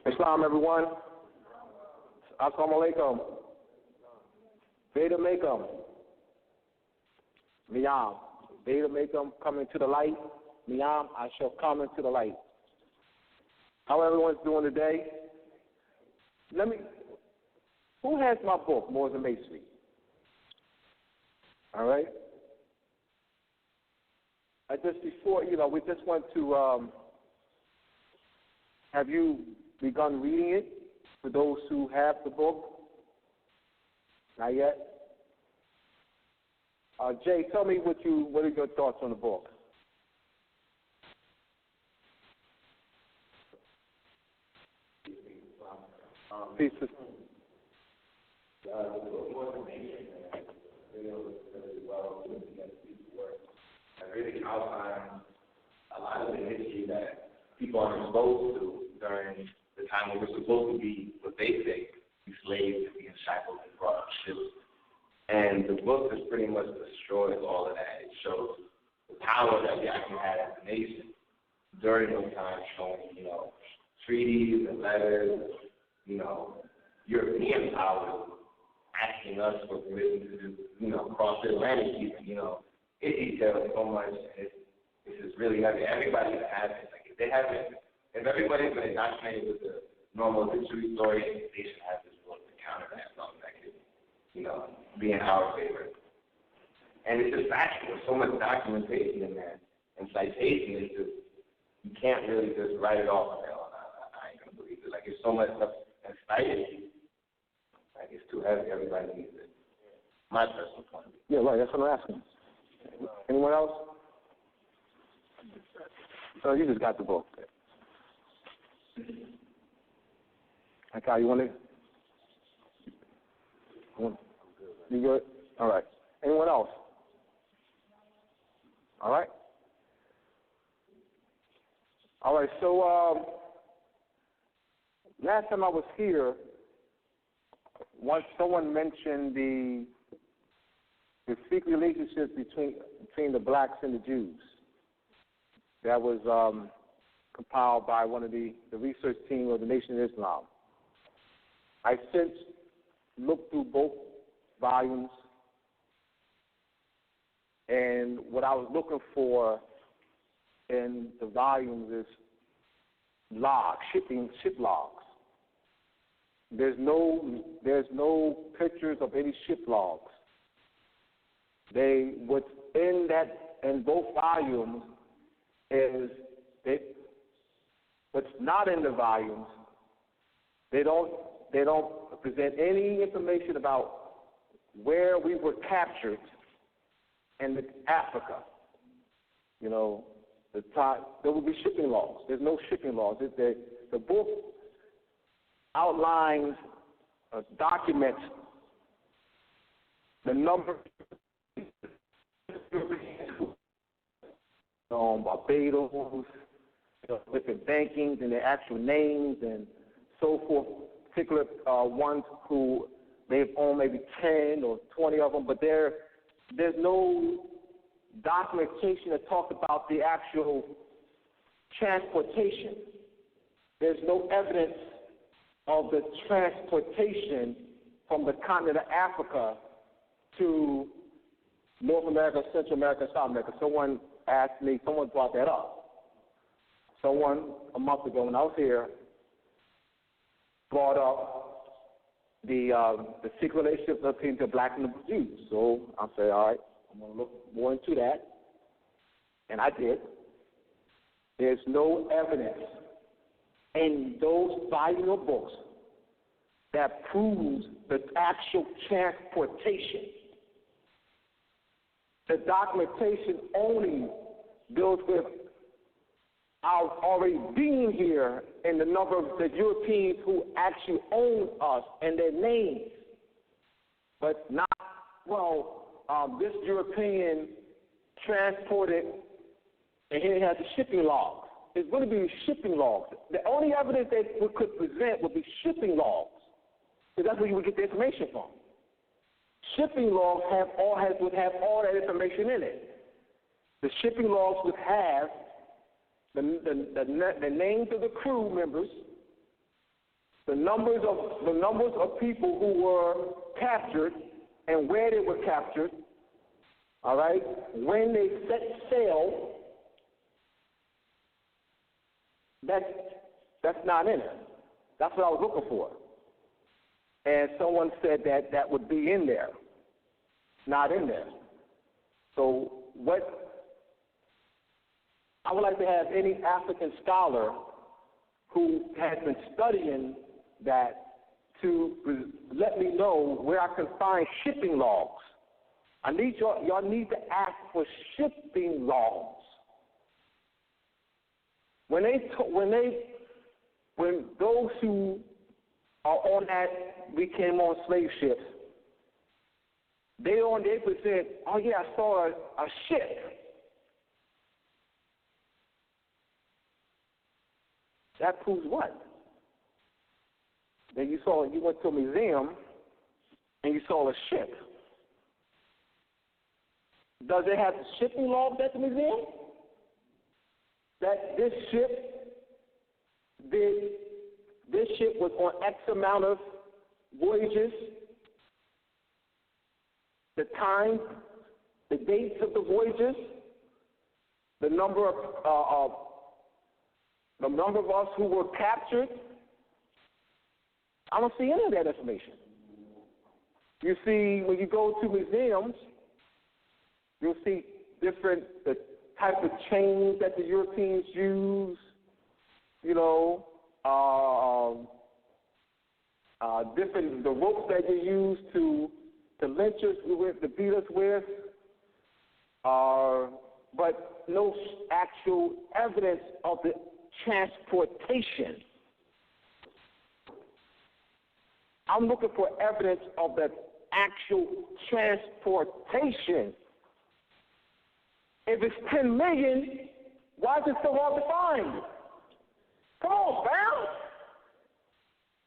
Islam, everyone. Assalamu alaikum. Veda Makam. Miyam. Veda Makam, coming to the light. Miyam, I shall come into the light. How everyone's doing today? Who has my book, Moors and Masonry? All right. We just want to, have you begun reading it for those who have the book? Not yet? Jay, tell me what are your thoughts on the book? Peace. Really outlines a lot of the history that people are exposed to during the time when we're supposed to be, what they say, enslaved, being shackled and brought up ships. And the book just pretty much destroys all of that. It shows the power that we actually had as a nation during those times, showing, treaties and letters, European powers asking us for permission to, cross the Atlantic even, it details so much, and it's just really heavy. Everybody should have it. Like, if everybody's been indoctrinated with the normal history story, they should have this book to counter that something that could, be in our favor. And it's just factual. There's so much documentation in there, and citation is just, you can't really just write it off. I ain't gonna believe it. Like, there's so much stuff that's cited. Like, it's too heavy. Everybody needs it. My personal point of view. Yeah, right. That's what I'm asking. Anyone else? So you just got the book. Okay, you want to? You good? All right. Anyone else? All right. All right. So last time I was here, once someone mentioned the secret relationship between the blacks and the Jews. That was compiled by one of the research team of the Nation of Islam. I since looked through both volumes, and what I was looking for in the volumes is ship logs. There's no pictures of any ship logs. What's in both volumes is what's not in the volumes. They don't present any information about where we were captured in Africa. There will be shipping laws. There's no shipping laws. The book outlines, documents the number Barbados, different bankings and their actual names and so forth. Particular ones who they've owned maybe 10 or 20 of them, but there's no documentation that talks about the actual transportation. There's no evidence of the transportation from the continent of Africa to North America, Central America, South America. Someone brought that up. Someone a month ago when I was here brought up the secret relationship between the black and the Jews. So I said, all right, I'm going to look more into that. And I did. There's no evidence in those volume of books that proves the actual transportation. The documentation only deals with our already being here and the number of the Europeans who actually own us and their names. But not, this European transported, and here it has the shipping logs. It's going to be shipping logs. The only evidence that we could present would be shipping logs, because that's where you would get the information from. Shipping logs would have all that information in it. The shipping logs would have the names of the crew members, the numbers of people who were captured and where they were captured, all right, when they set sail, that's not in it. That's what I was looking for. And someone said that that would be in there. Not in there. So what I would like to have any African scholar who has been studying that to let me know where I can find shipping logs. I need y'all need to ask for shipping logs. When those who are on that we came on slave ships, they present, oh yeah, I saw a ship. That proves what? Then you went to a museum and you saw a ship. Does it have the shipping logs at the museum? That this ship was on X amount of voyages, the time, the dates of the voyages, the number of us who were captured. I don't see any of that information. You see, when you go to museums, you'll see the type of chains that the Europeans use, the ropes that they use to lynch us with, to beat us with, but no actual evidence of the transportation. I'm looking for evidence of the actual transportation. If it's 10 million, why is it so hard to find? Come on, fam.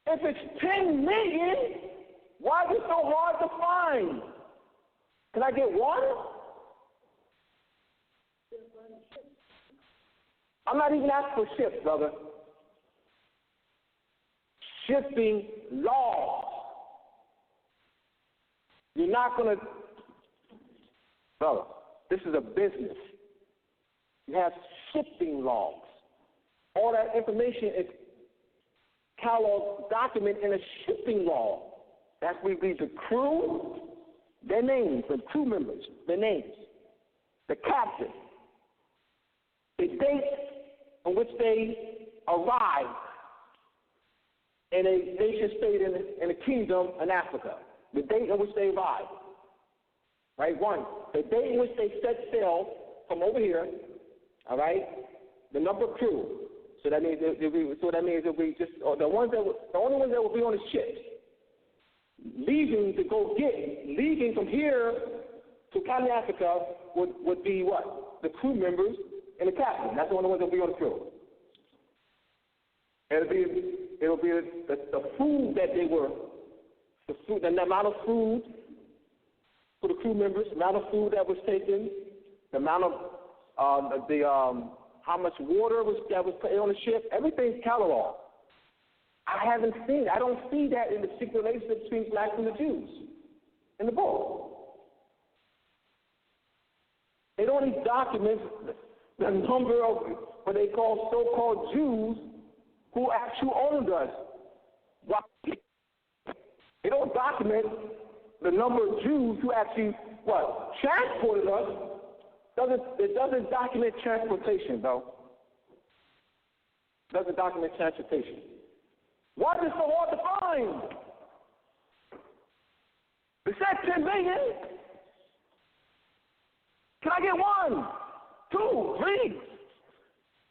If it's 10 million, why is it so hard to find? Can I get one? I'm not even asking for ships, brother. Shipping laws. You're not going to, brother, this is a business. You have shipping logs. All that information is cataloged, documented in a shipping log. That's where we the crew, their names, the crew members, their names, the captain, the date on which they arrived in a nation state in a kingdom in Africa, the date on which they arrived. Right, one, the date in which they set sail from over here, all right, the number of crew. So that means it'll be just the only ones that will be on the ships, leaving from here to County Africa would be what? The crew members and the captain. That's the only ones that will be on the crew. It'll be the food that they were, the amount of food for the crew members, the amount of food that was taken, the amount of how much water that was put on the ship. Everything's cataloged. I don't see that in the secret relationship between blacks and the Jews in the book. They don't even document the number of what they call so-called Jews who actually owned us. They don't document the number of Jews who actually, transported us. It doesn't document transportation, though. It doesn't document transportation. Why is it so hard to find? It said 10 million. Can I get 1, 2, 3?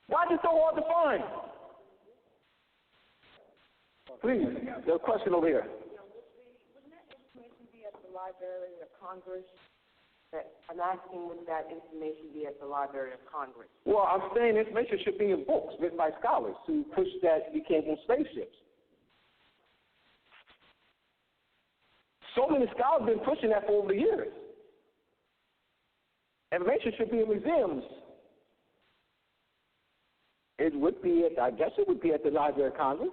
Why is it so hard to find? Please, there's a question over here. Wouldn't that information be at the Library of Congress? I'm asking, would that information be at the Library of Congress? Well, I'm saying information should be in books written by scholars who push that we came from slave ships. So many scholars have been pushing that for over the years. Information should be in museums. I guess it would be at the Library of Congress.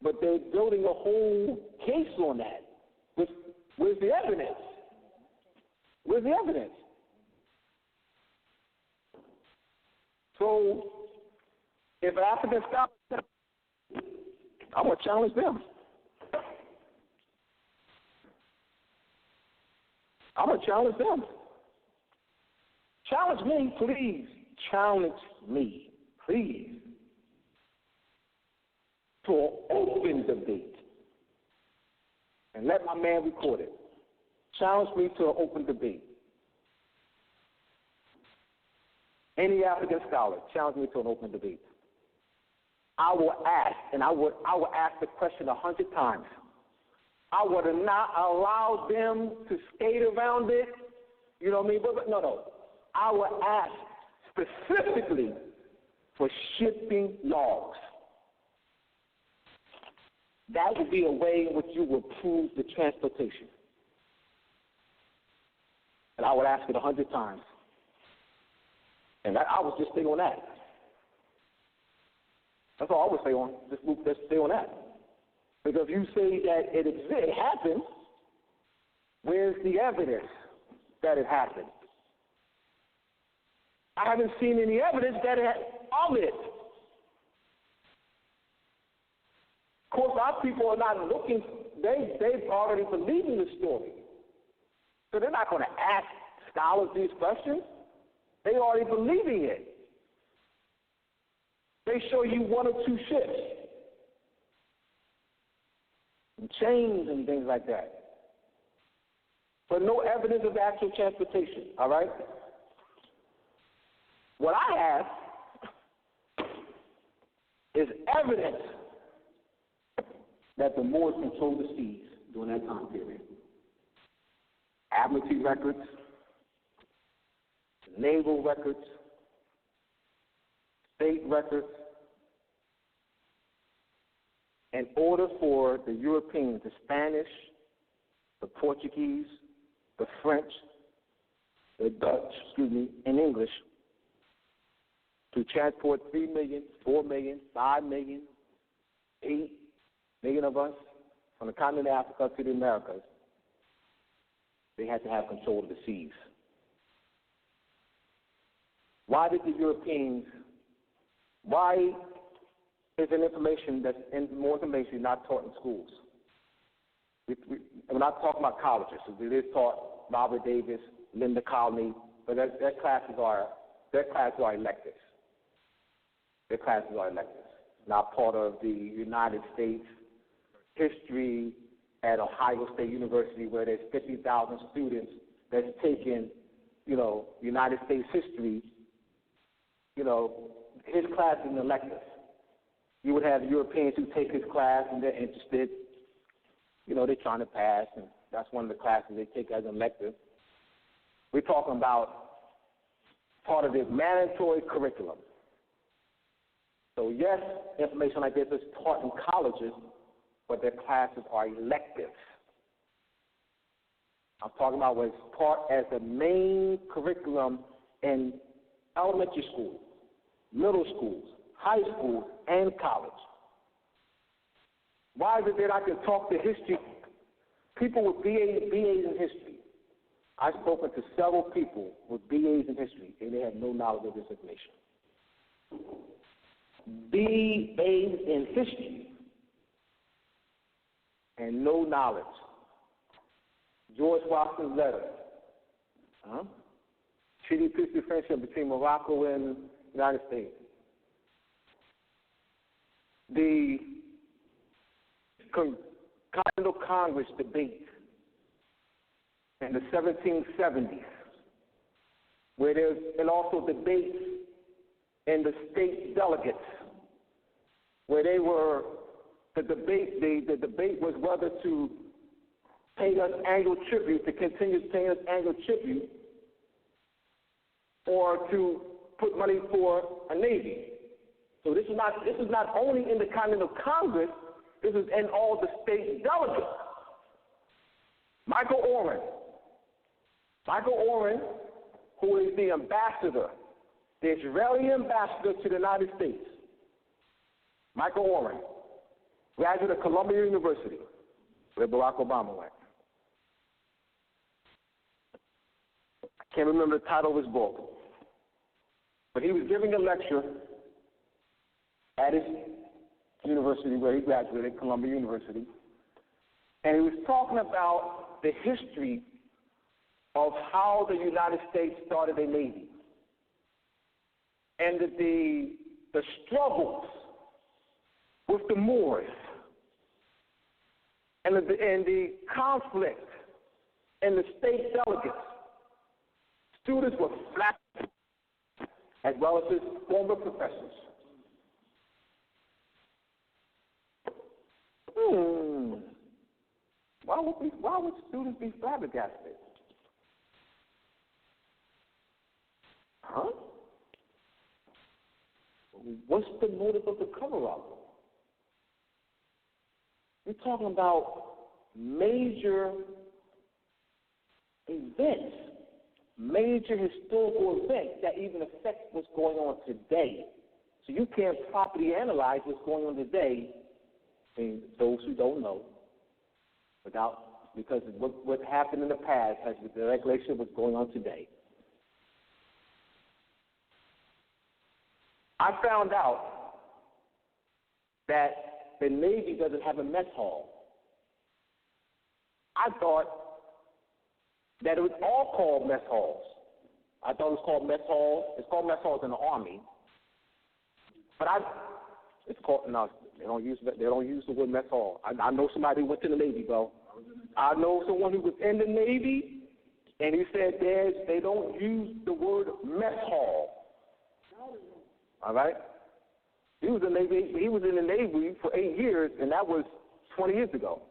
But they're building a whole case on that. Where's the evidence? Where's the evidence? So, if African scholars, I'm going to challenge them. I'm going to challenge them. Challenge me, please. Challenge me, please, to an open debate. And let my man record it. Challenge me to an open debate. Any African scholar, challenge me to an open debate. I will ask, and I will ask the question 100 times. I would not allow them to skate around it. You know what I mean? But no. I will ask specifically for shipping logs. That would be a way in which you would prove the transportation. And I would ask it 100 times. And I would just stay on that. That's all I would stay on. Just stay on that. Because if you say that it happened, where's the evidence that it happened? I haven't seen any evidence of it. Of course, our people are not looking, they've already believed in the story. So they're not going to ask scholars these questions. They already believing it. They show you one or two ships and chains and things like that. But no evidence of actual transportation, all right? What I have is evidence that the Moors controlled the seas during that time period. Admiralty records, naval records, state records. In order for the Europeans, the Spanish, the Portuguese, the French, the Dutch, and English, to transport 3 million, 4 million, 5 million, 8 million of us from the continent of Africa to the Americas, they had to have control of the seas. Why did the Europeans, why is there information that's more information not taught in schools? We're not talking about colleges. It is taught Robert Davis, Linda Colony, but their classes are electives. Their classes are electives. Not part of the United States history at Ohio State University, where there's 50,000 students that's taken, United States history. His class is an elective. You would have Europeans who take his class and they're interested. They're trying to pass, and that's one of the classes they take as an elective. We're talking about part of the mandatory curriculum. So yes, information like this is taught in colleges, but their classes are electives. I'm talking about what's taught as the main curriculum in elementary school, middle schools, high schools, and college. Why is it that I can talk to history? People with BAs in history. I've spoken to several people with BAs in history, and they have no knowledge of this information. BAs in history and no knowledge. George Washington's letter. Treaty of peaceful friendship between Morocco and the United States. The Continental Congress debate in the 1770s, where there's and also debates in the state delegates, where the debate was whether to pay us annual tribute, to continue paying us annual tribute, or to put money for a navy. So this is not only in the Continental Congress, this is in all the state delegates. Michael Oren, who is the ambassador, the Israeli ambassador to the United States. Michael Oren graduate of Columbia University, where Barack Obama went. I can't remember the title of his book, but he was giving a lecture at his university where he graduated, Columbia University, and he was talking about the history of how the United States started a Navy and the struggles with the Moors and the conflict and the state delegates. Students were flat, as well as his former professors. Why would students be flabbergasted? Huh? What's the motive of the cover-up? We're talking about major events, major historical events that even affect what's going on today. So you can't properly analyze what's going on today, and those who don't know, because what happened in the past has the regulation of what's going on today. I found out that the Navy doesn't have a mess hall. I thought that it was all called mess halls. I thought it was called mess halls. It's called mess halls in the Army. But it's called, no, they don't use the word mess hall. I know somebody who went to the Navy, bro. I know someone who was in the Navy, and he said they don't use the word mess hall. All right? He was in the Navy for 8 years, and that was 20 years ago.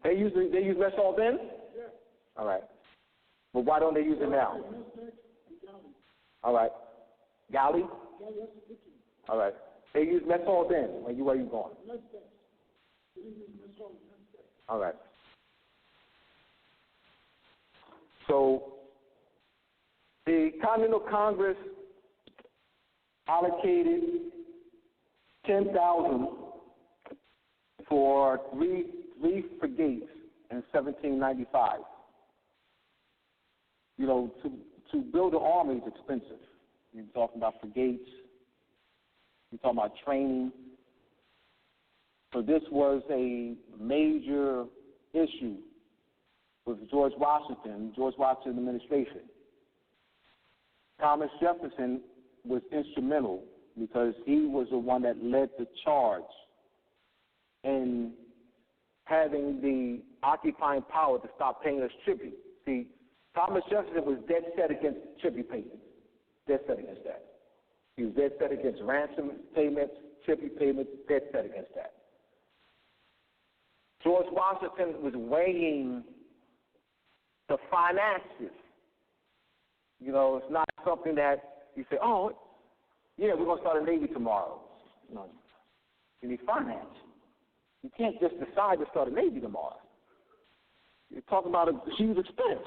They use mess hall then? Yeah. All right. But why don't they use it now? All right. Galley? All right. They use mess hall then. Where you going? All right. So the Continental Congress allocated $10,000 for three frigates in 1795. You know, to build an army is expensive. You're talking about frigates. You're talking about training. So this was a major issue with George Washington administration. Thomas Jefferson was instrumental because he was the one that led the charge in having the occupying power to stop paying us tribute. See, Thomas Jefferson was dead set against tribute payments, dead set against that. He was dead set against ransom payments, tribute payments, dead set against that. George Washington was weighing the finances. You know, it's not something that you say, oh, yeah, we're going to start a Navy tomorrow. No, you need finance. You can't just decide to start a Navy tomorrow. You're talking about a huge expense.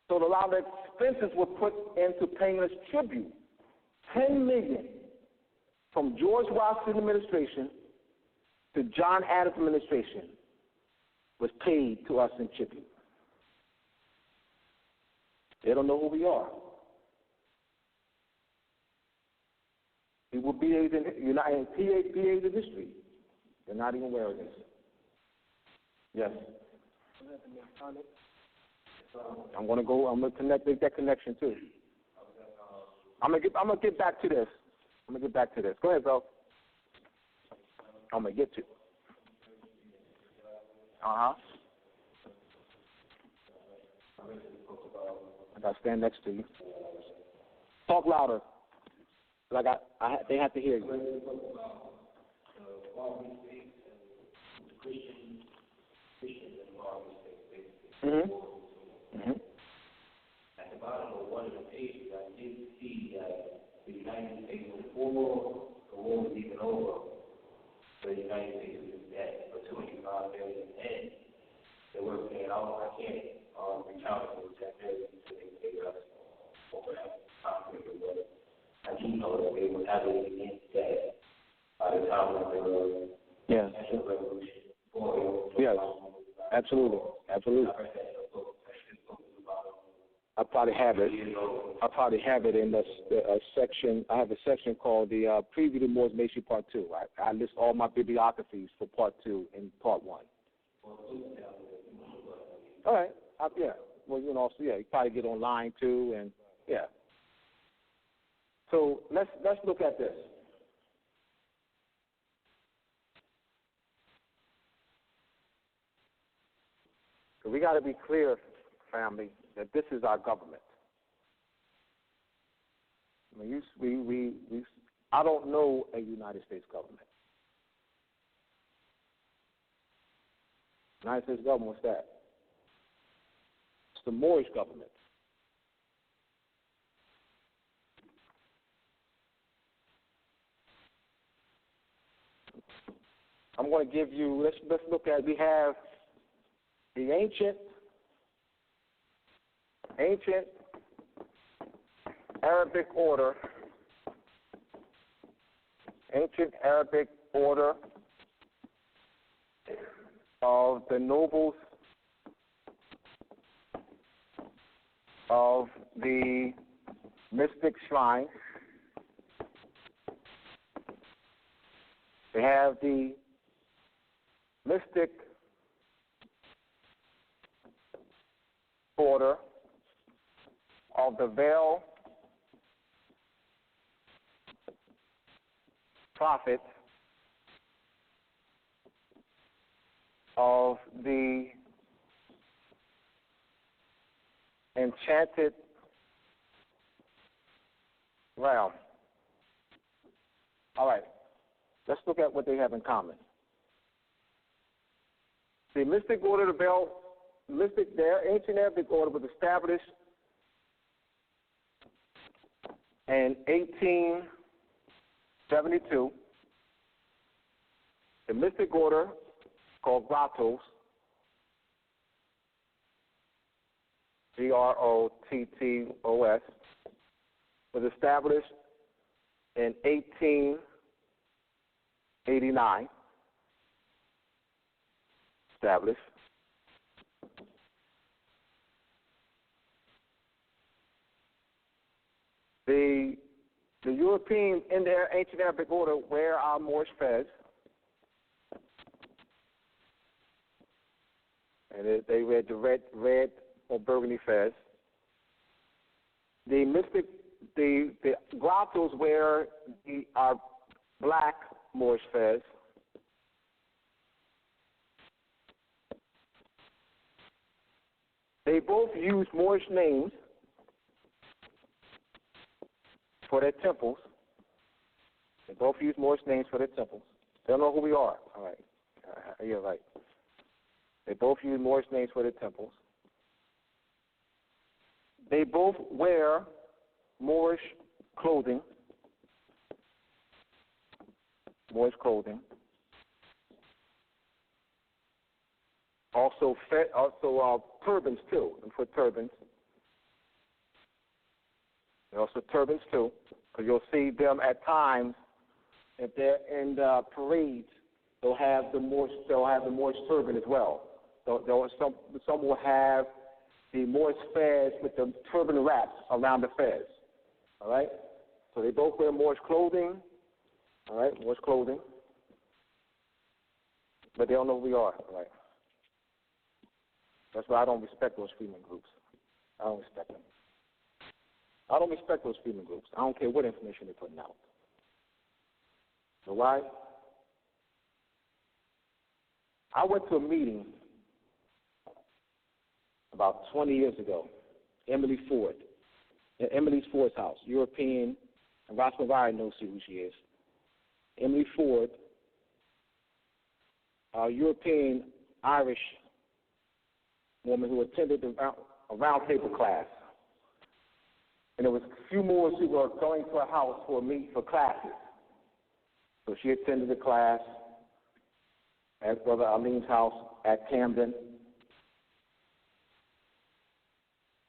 So a lot of expenses were put into paying us tribute. $10 million from George Washington administration to John Adams administration was paid to us in tribute. They don't know who we are. It will be United PA's in history. They're not even aware of this. Yes. I'm gonna connect, make that connection too. I'm gonna get back to this. Go ahead, bro. I'm gonna get to. I gotta stand next to you. Talk louder. They have to hear you. At the bottom of one of the pages, I did see that the United States, before the war was even over, the United States was dead for $25 billion, and they weren't paying out. I can't recount the exact billions that they paid us over that time period, but I do know that they were how they begin today. By the time of the National Revolution. Yes, absolutely. I probably have it in the section. I have a section called the Preview to Moorish Masonry Part 2. I list all my bibliographies for Part 2 and Part 1. All right. Yeah. Well, so you probably get online too, and yeah. So let's look at this. So we got to be clear, family, that this is our government. I mean, I don't know a United States government. United States government, what's that? It's the Moorish government. I'm going to give you, let's look at, we have the ancient Arabic order of the nobles of the mystic shrine. They have the mystic order of the veil prophets of the enchanted realm. All right, let's look at what they have in common. The mystic order of the veil, their ancient Arabic order was established in 1872. The mystic order, called Grottos, Grottos, was established in 1889. Established. The Europeans in their ancient Arabic order wear our Moorish fez. And they wear the red or burgundy fez. The Grottos wear our black Moorish fez. They both use Moorish names for their temples. They both use Moorish names for their temples. They don't know who we are. All right. You're right. They both use Moorish names for their temples. They both wear Moorish clothing. Also turbans too, and for turbans. Also turbans too, because you'll see them at times if they're in the parades. They'll have the Moorish turban as well. Some will have the Moorish fez with the turban wraps around the fez. All right. So they both wear Moorish clothing. All right, Moorish clothing. But they don't know who we are. All right. That's why I don't respect those freedom groups. I don't respect them. I don't respect those freedom groups. I don't care what information they're putting out. So why? I went to a meeting about 20 years ago, Emily Ford's house, European, and Ross McGuire knows who she is. Emily Ford, a European Irish woman who attended a round table class. And there was a few Moors who were going to her house for classes. So she attended the class at Brother Alim's house at Camden.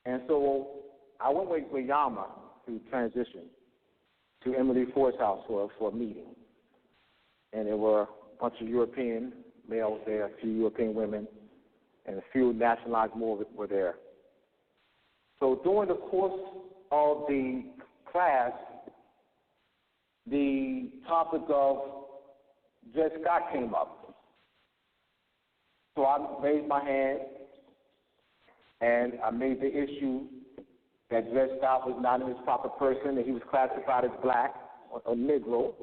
And so I went with Yama to transition. to Emily Ford's house for a meeting. And there were a bunch of European males there, a few European women, and a few nationalized Moor were there. So during the course of the class, the topic of Dred Scott came up. So I raised my hand, and I made the issue that Dred Scott was not his proper person, and he was classified as black or Negro,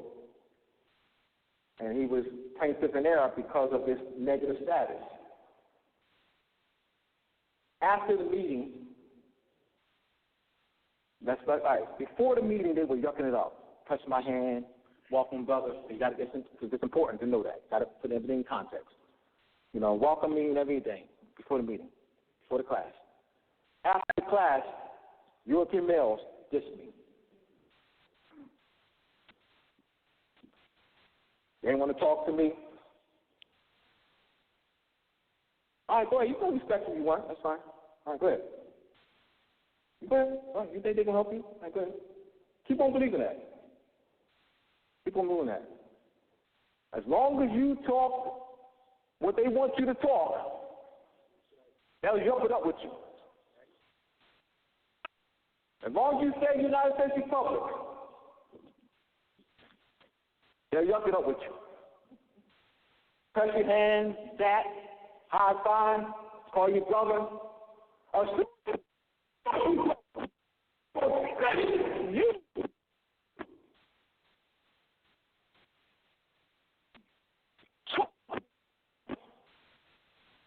and he was plaintiff in error because of his negative status. After the meeting, before the meeting, they were yucking it up, touching my hand, welcome brothers. You got to get because it's important to know that. Got to put everything in context. You know, welcome me and everything before the meeting, before the class. After the class, European males dissed me. They didn't want to talk to me. All right, go ahead. You can respect if you want. That's fine. All right, go ahead. You go ahead. All right, you think they can help you? All right, go ahead. Keep on believing that. Keep on doing that. As long as you talk what they want you to talk, they'll yuck it up with you. As long as you say United States Republic, they'll yuck it up with you. Press your hand, that, high five, call your brother. You.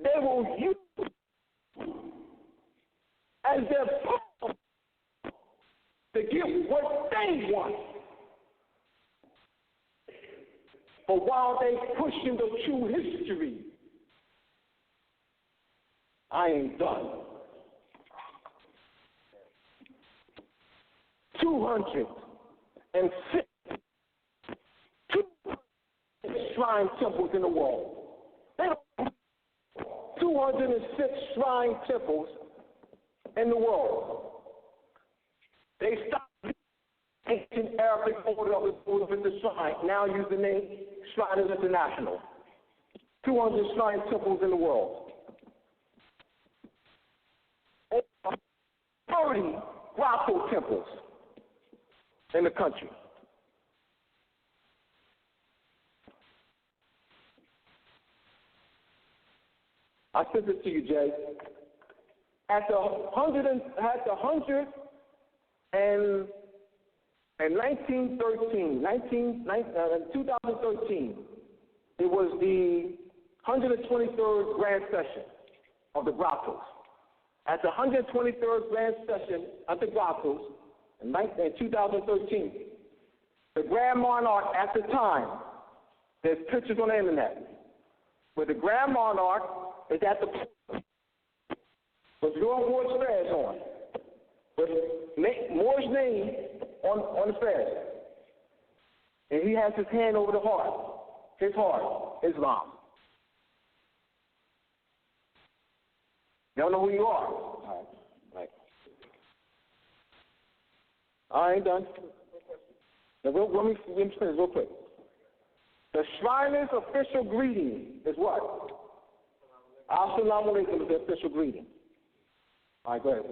They will use as their power to get what they want. But while they pushing the true history, I ain't done. 206 shrine temples in the world. 206 shrine temples in the world. They stopped ancient Arabic order of the shrine, now use the name Shriners International. 200 shrine temples in the world. 30 grotto temples in the country. I sent it to you, Jay. At the 1913, it was the 123rd Grand Session of the Grottos. At the 123rd Grand Session of the Grottos in 2013, the Grand Monarch at the time, there's pictures on the internet, where the Grand Monarch is at the podium with Moor's flags on, with Moor's name on the flag. And he has his hand over the heart, his heart, Islam. You don't know who you are. All right. I ain't done. Now, let me finish real quick. The Shriners' official greeting is what? As-salamu alaykum is the official greeting. All right, go ahead.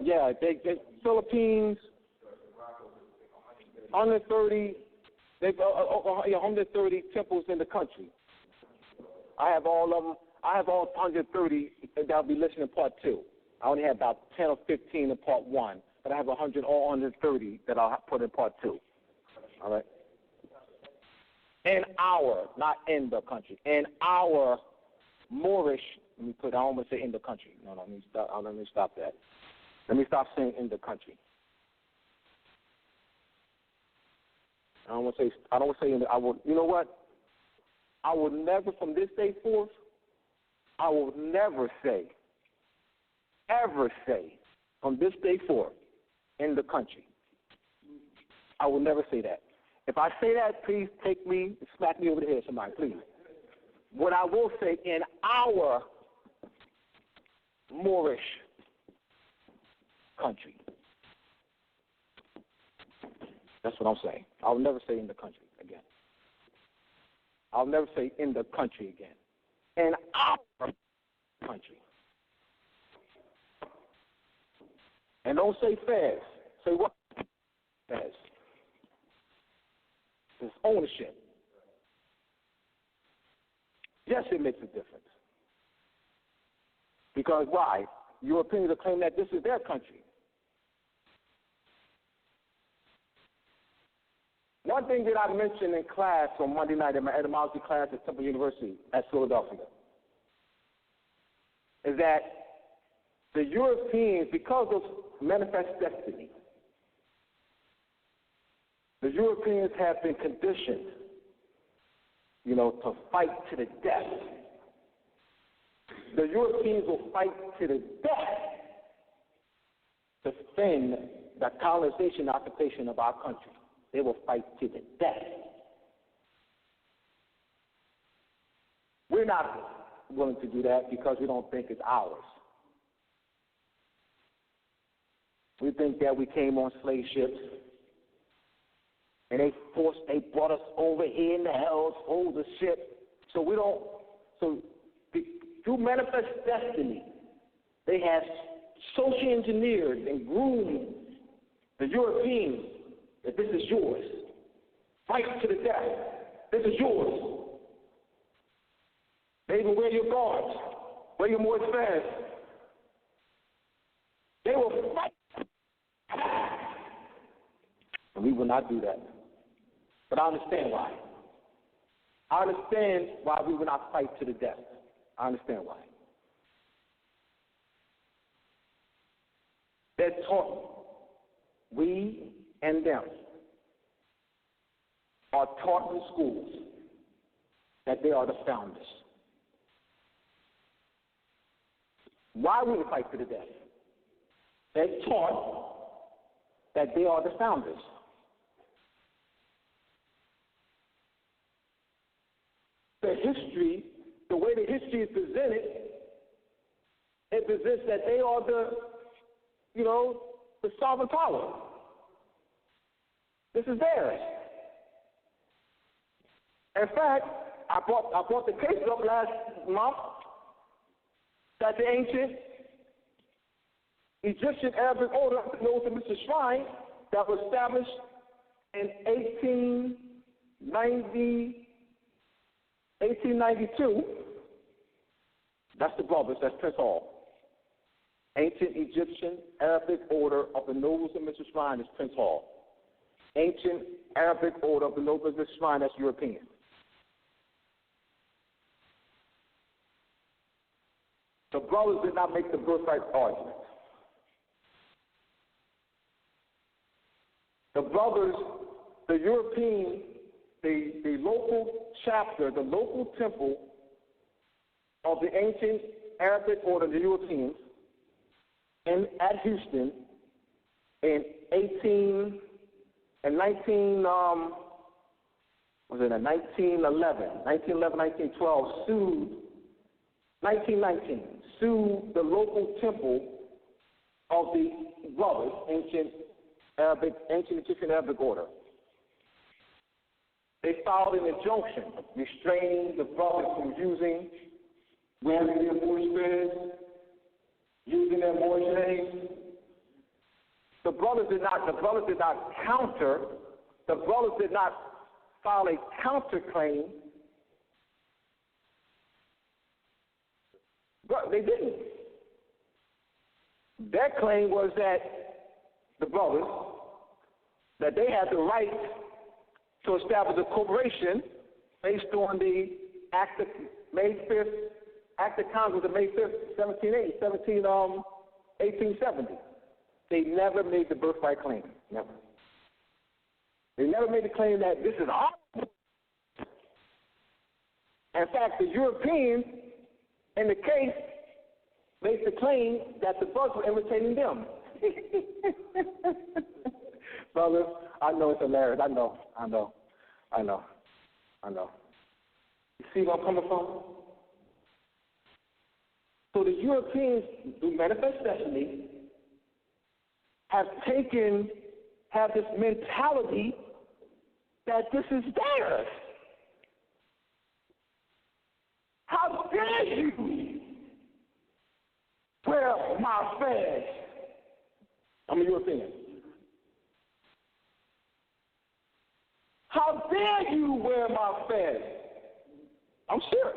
Yeah, they Philippines, 130, 130 temples in the country. I have all of them. I have all 130 that'll be listed in part 2. I only have about 10 or 15 in part 1, but I have all 130 that I'll put in part 2. All right. In our, not in the country, in our Moorish. Let me put. I don't want to say in the country. No, let me stop. Let me stop that. Let me stop saying in the country. I don't want to say. I don't want to say in the. I will. You know what? I will never, from this day forth, I will never say, ever say, from this day forth, in the country. I will never say that. If I say that, please take me, smack me over the head, somebody, please. What I will say, in our Moorish country. That's what I'm saying. I'll never say in the country again. I'll never say in the country again. In our country. And don't say fairs. Say what? Fairs. It's ownership. Yes, it makes a difference. Because why? Europeans are claiming that this is their country. One thing that I mentioned in class on Monday night in my etymology class at Temple University at Philadelphia is that the Europeans, because of manifest destiny, the Europeans have been conditioned, to fight to the death. The Europeans will fight to the death to defend the colonization occupation of our country. They will fight to the death. We're not willing to do that because we don't think it's ours. We think that we came on slave ships and they brought us over here in the hells, hold the ship. Through manifest destiny, they have socially engineered and groomed the Europeans that this is yours. Fight to the death. This is yours. They even wear your guards, wear your Moorish fans. They will fight. And we will not do that. But I understand why. I understand why we will not fight to the death. I understand why. They're taught, we and them are taught in schools that they are the founders. Why would we fight to the death? They're taught that they are the founders. The history, the way the history is presented, it presents that they are the sovereign power. This is theirs. In fact, I brought the case up last month that the ancient Egyptian Arabic order known as Mr. Shrine that was established in 1892. That's the brothers, that's Prince Hall. Ancient Egyptian Arabic Order of the Nobles of Mr. Shrine is Prince Hall. Ancient Arabic Order of the Nobles of Mr. Shrine, that's European. The brothers did not make the birthright argument. The brothers, the European, the local chapter, the local temple of the ancient Arabic Order, the Europeans, at Houston in 1911, 1912, sued the local temple of the brothers, ancient Egyptian Arabic Order. They filed an injunction restraining the brothers from wearing their Moorish fez, using their Moorish names. The brothers did not file a counterclaim. But they didn't. Their claim was that the brothers, that they had the right to establish a corporation based on the Act of Congress of May 5th, 1870. They never made the birthright claim. Never. They never made the claim that this is our. In fact, the Europeans in the case made the claim that the brothers were imitating them. Brother, I know it's hilarious. I know. You see where I'm coming from? So the Europeans, through manifest destiny, have this mentality that this is theirs. How dare you wear my fez? I'm a European. How dare you wear my fez? I'm serious.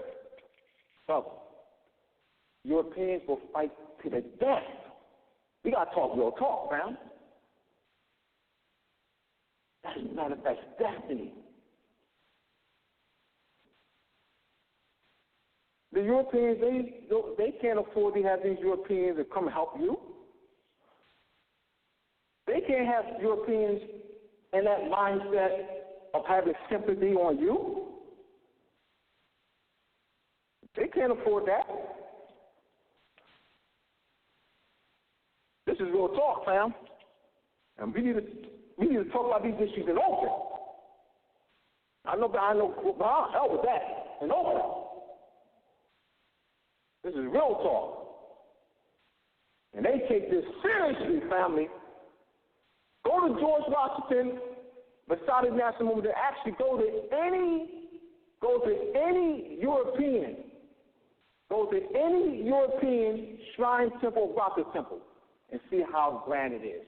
So, Europeans will fight to the death. We got to talk real talk, fam. That's manifest destiny. The Europeans, they can't afford to have these Europeans to come help you. They can't have Europeans in that mindset of having sympathy on you. They can't afford that. This is real talk, fam. And we need to talk about these issues in open. I know, hell with that. In open. This is real talk. And they take this seriously, family. Go to George Washington, Masonic National Movement, and actually go to any European shrine, temple, rock temple, and see how grand it is.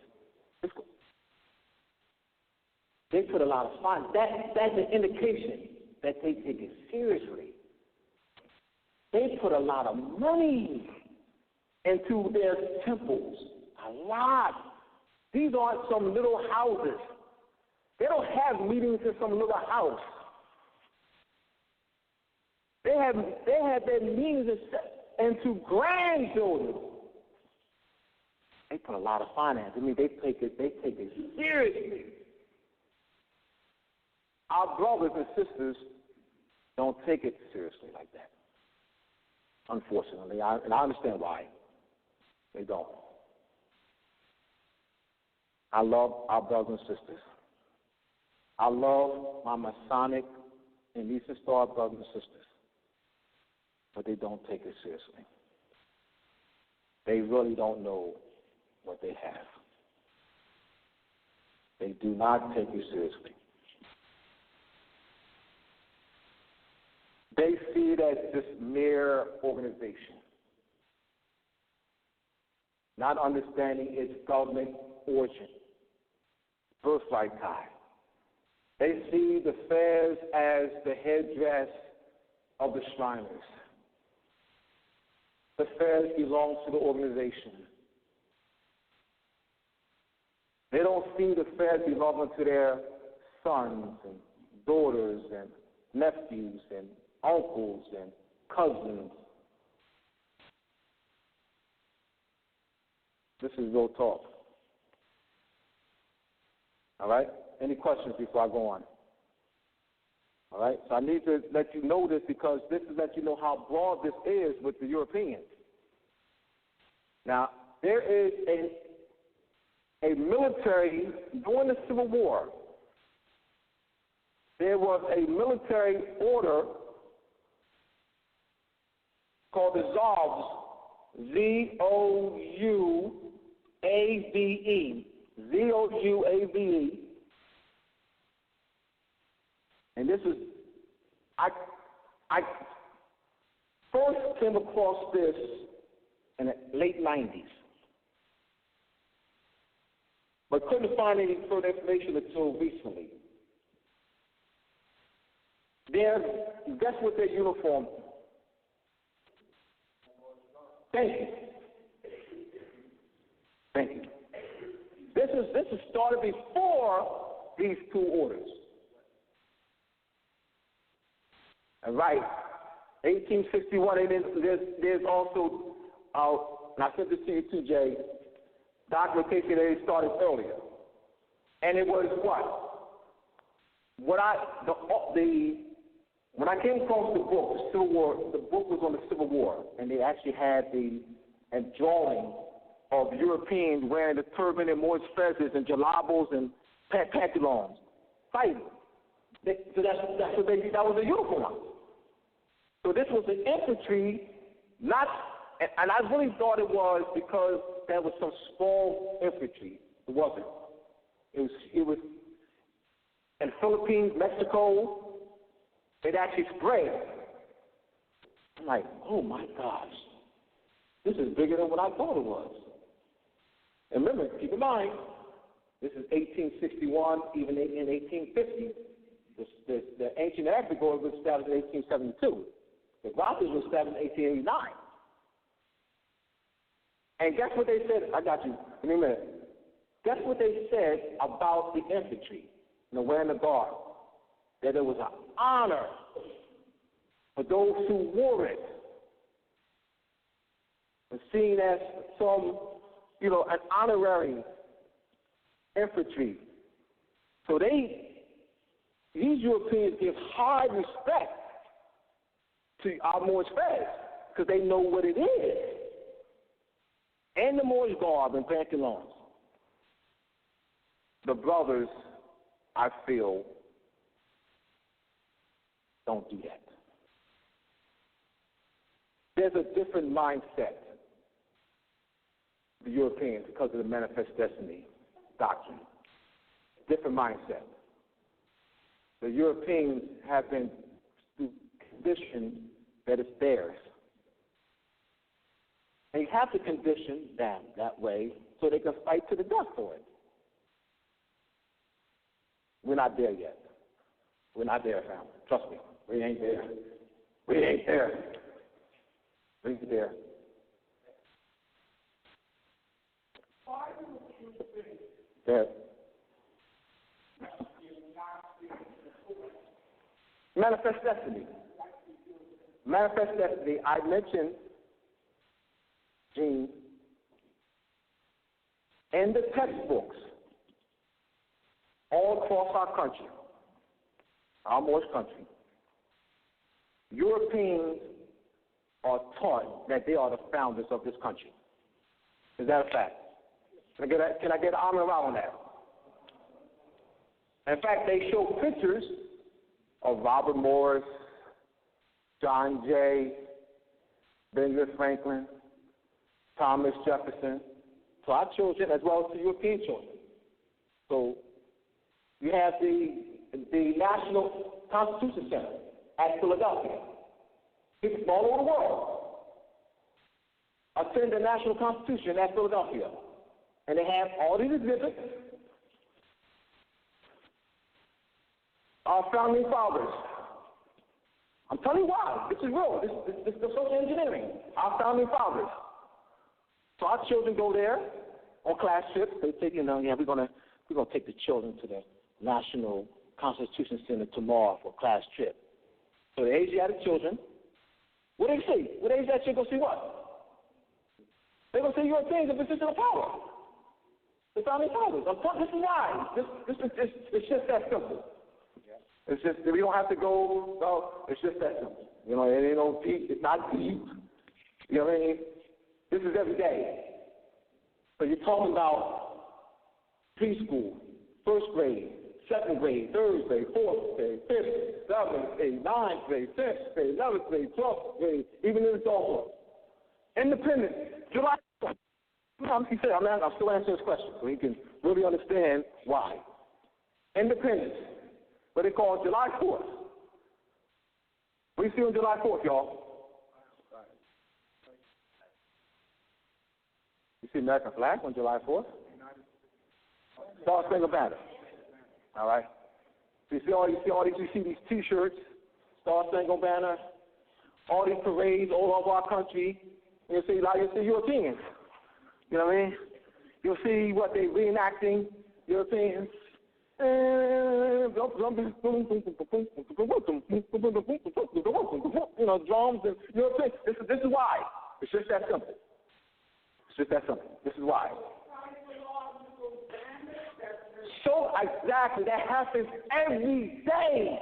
They put a lot of fun. That's an indication that they take it seriously. They put a lot of money into their temples. A lot. These aren't some little houses. They don't have meetings in some little house. They have their meetings into grand buildings. They put a lot of finance. I mean, they take it seriously. Our brothers and sisters don't take it seriously like that. Unfortunately, and I understand why. They don't. I love our brothers and sisters. I love my Masonic and Eastern Star brothers and sisters. But they don't take it seriously. They really don't know what they have. They do not take it seriously. They see it as this mere organization, not understanding its government origin, birthright tie. They see the fez as the headdress of the Shriners. The fez belongs to the organization. They don't see the fez belonging to their sons and daughters and nephews and uncles and cousins. This is real talk. All right? Any questions before I go on? All right? So I need to let you know this because this is let you know how broad this is with the Europeans. Now, there is a military, during the Civil War, there was a military order called the ZOUAVE, Z-O-U-A-V-E, Z-O-U-A-V-E. And this is, I first came across this in the late 90s, but couldn't find any further information until recently. Guess what their uniform? Thank you. Thank you. This is started before these two orders. All right, 1861. And there's also, and I sent this to you too, Jay, documentation that they started earlier, and it was what? When I came across the book, the Civil War, the book was on the Civil War, and they actually had a drawing of Europeans wearing the turban and Moorish fezzes and jalabos and pantaloons, fighting. So that was a uniform. So this was the infantry, not And I really thought it was because there was some small infantry. It wasn't. It was in Philippines, Mexico. It actually spread. I'm like, oh my gosh, this is bigger than what I thought it was. And remember, keep in mind, this is 1861, even in 1850. The ancient Africa was established in 1872. The Gothas was established in 1889. And guess what they said? I got you. Give me a minute. Guess what they said about the infantry, wearing the garb? That it was an honor for those who wore it. And seen as some, an honorary infantry. So these Europeans give high respect to our Moorish flags because they know what it is. And the Moorish garb and pantaloons. The brothers, I feel, don't do that. There's a different mindset, the Europeans, because of the manifest destiny doctrine. Different mindset. The Europeans have been conditioned that it's theirs. And you have to condition them that way so they can fight to the death for it. We're not there yet. We're not there, fam. Trust me. We ain't there. We ain't there. We ain't there. There. Manifest destiny. Manifest destiny. I mentioned, Gene, in the textbooks all across our country, our Moorish country, Europeans are taught that they are the founders of this country. Is that a fact? Can I get an arm around that? In fact, they show pictures of Robert Morris, John Jay, Benjamin Franklin, Thomas Jefferson, to our children as well as to European children. So you have the National Constitution Center at Philadelphia. People from all over the world attend the National Constitution at Philadelphia. And they have all these exhibits. Our founding fathers. I'm telling you why. This is real. This is social engineering. Our founding fathers. So our children go there on class trips. They say, we're gonna take the children to the National Constitution Center tomorrow for a class trip. So the Asiatic children, what do they see? What Asiatic children go see what? They're gonna see Europeans in position of power. The founding fathers. This is why. It's just that simple. It's just we don't have to go. No, it's just that simple. It ain't no deep. It's not deep. You know what I mean? This is every day. So you're talking about preschool, first grade, second grade, third grade, fourth grade, fifth, seventh grade, ninth grade, 10th grade, 11th grade, 12th grade, even in adulthood. Independence. July 4th. I'm still answering this question so you can really understand why. Independence. What they call July 4th. What do you see on July 4th, y'all? You see American flag on July 4th? Star Spangled Banner. All right. So you see these T-shirts, Star Spangled Banner, all these parades all over our country. You see Europeans. You know what I mean? You'll see what they reenacting, Europeans. Drums and Europeans. This is why. It's just that simple. It's just that simple. This is why. So exactly, that happens every day.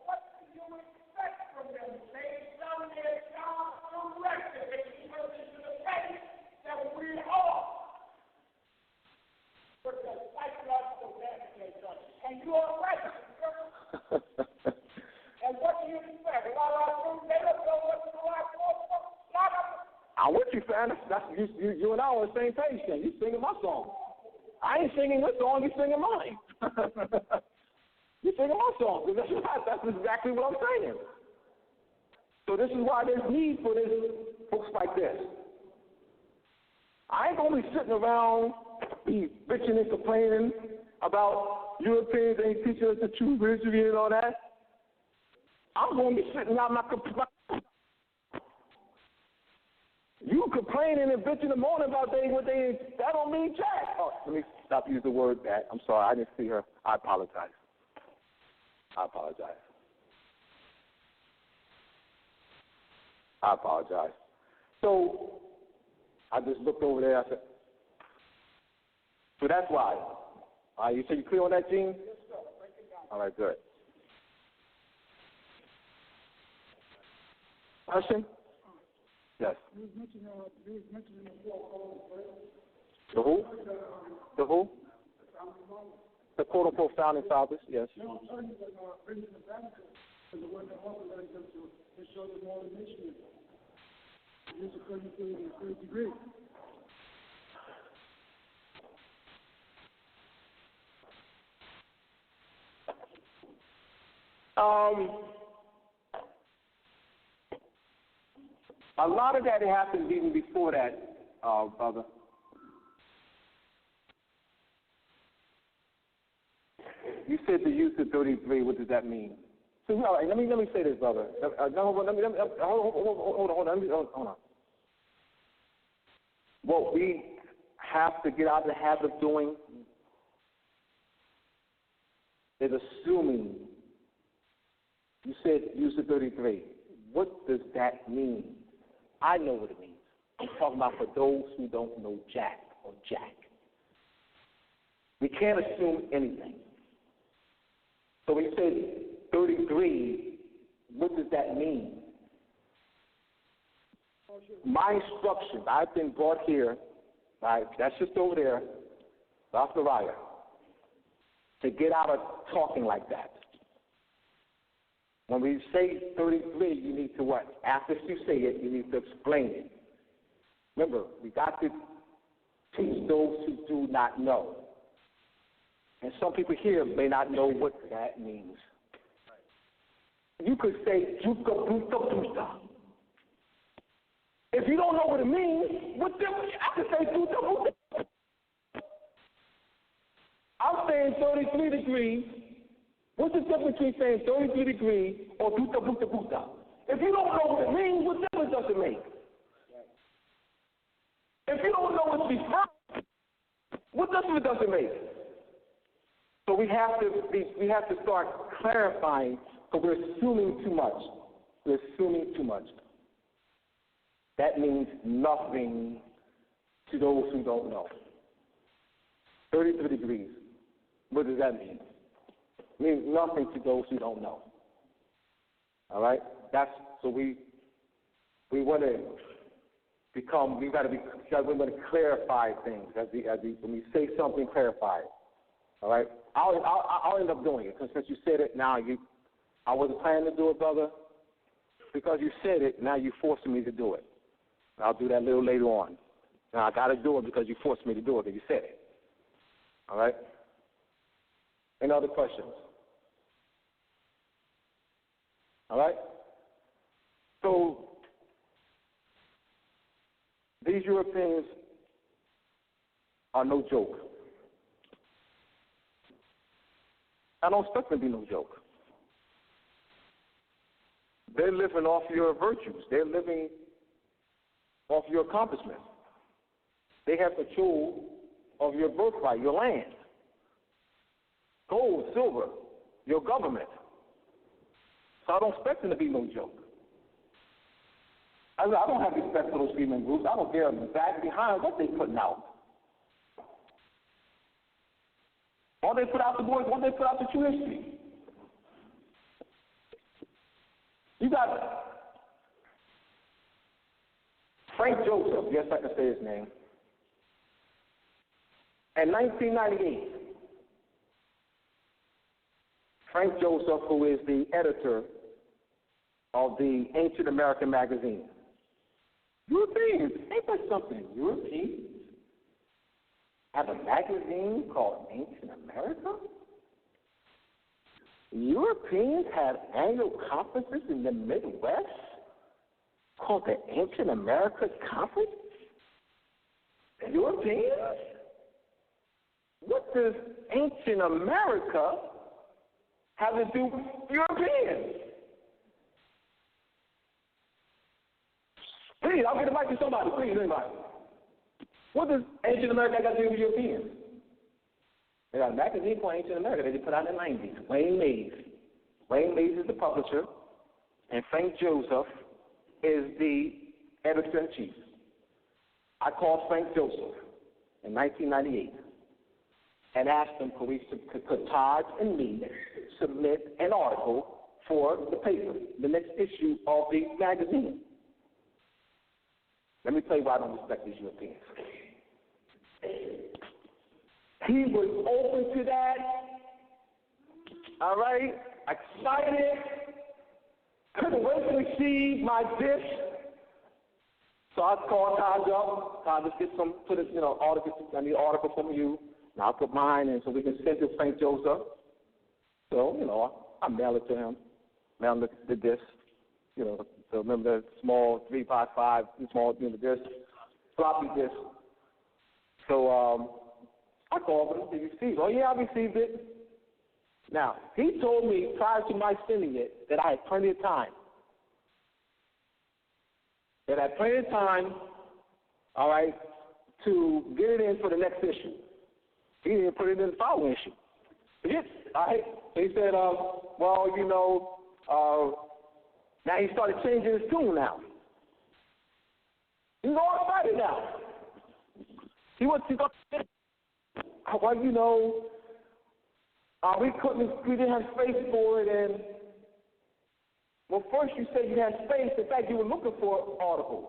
What do you expect from them? They done their job correctly. They put it to the face that we are. But the psychological damage they've done. And you are right. And what do you expect? A lot of our students, they don't know what's going on. I'm with you, fam. man. You and I are on the same page then. You singing my song. I ain't singing this song. You singing mine. You singing my song. That's exactly what I'm saying. So this is why there's need for this, folks like this. I ain't going to be sitting around, be bitching and complaining about Europeans ain't teaching us the true history and all that. I'm going to be sitting out my complaining. You complaining and bitching in the morning about that don't mean jack. Oh, let me stop using the word that. I'm sorry, I didn't see her. I apologize. So I just looked over there. I said, so that's why. You say you clear on that, Gene? All right, good. Question? Yes. The who? The who? The quote-unquote founding fathers, yes. A lot of that happened even before that, brother. You said the use of 33. What does that mean? So, all right, let me say this, brother. Hold on. What we have to get out of the habit of doing is assuming. You said use of 33. What does that mean? I know what it means. I'm talking about for those who don't know Jack or Jack. We can't assume anything. So when you say 33, what does that mean? My instructions, I've been brought here, right, that's just over there, Dr. Raya, to get out of talking like that. When we say 33, you need to what? After you say it, you need to explain it. Remember, we got to teach those who do not know. And some people here may not know what that means. You could say, juka buta buta. If you don't know what it means, what difference? I could say buta buta. I'm saying 33 degrees. What's the difference between saying 33 degrees or buta buta buta? If you don't know what it means, what difference does it make? If you don't know what's referred, what difference does it make? So we have to start clarifying, because we're assuming too much. We're assuming too much. That means nothing to those who don't know. 33 degrees. What does that mean? It means nothing to those who don't know. All right? So we want to we want to clarify things when we say something, clarify it. All right? I'll end up doing it, because since you said it, now I wasn't planning to do it, brother. Because you said it, now you're forcing me to do it. I'll do that a little later on. Now I got to do it because you forced me to do it, because you said it. All right? Any other questions? All right? So these Europeans are no joke. I don't expect them to be no joke. They're living off your virtues. They're living off your accomplishments. They have control of your birthright, your land, gold, silver, your government. So I don't expect them to be no joke. I don't have respect for those freedmen groups. I don't care back behind what they're putting out. All they put out the boys, all they put out the true history. You got Frank Joseph, yes, I can say his name. In 1998, Frank Joseph, who is the editor of the Ancient American magazine, Europeans, ain't that something? Europeans have a magazine called Ancient America? Europeans have annual conferences in the Midwest called the Ancient America Conference? Europeans? What does Ancient America have to do with Europeans? Please, I'll get the mic to somebody. Please, anybody. What does Ancient America got to do with Europeans? They got a magazine called Ancient America that they put out in the 90s. Wayne Mays. Wayne Mays is the publisher, and Frank Joseph is the editor-in-chief. I called Frank Joseph in 1998 and asked him could Todd and me submit an article for the paper, the next issue of the magazine. Let me tell you why I don't respect these Europeans. He was open to that, all right, excited, couldn't wait to receive my dish. So I called Todd up. Todd, let's get some, article. I need an article from you. And I'll put mine in so we can send it to Frank Joseph. So, I mail it to him. Mail the disc. So remember the small 355, small, the disc, floppy disc. So I called him. Did you receive it? Oh, yeah, I received it. Now, he told me prior to my sending it that I had plenty of time. That I had plenty of time, all right, to get it in for the next issue. He didn't put it in the following issue. Yes, all right. So he said, now he started changing his tune now. He's all excited now. He wants to go, we didn't have space for it, and, well, first you said you had space. In fact, you were looking for articles.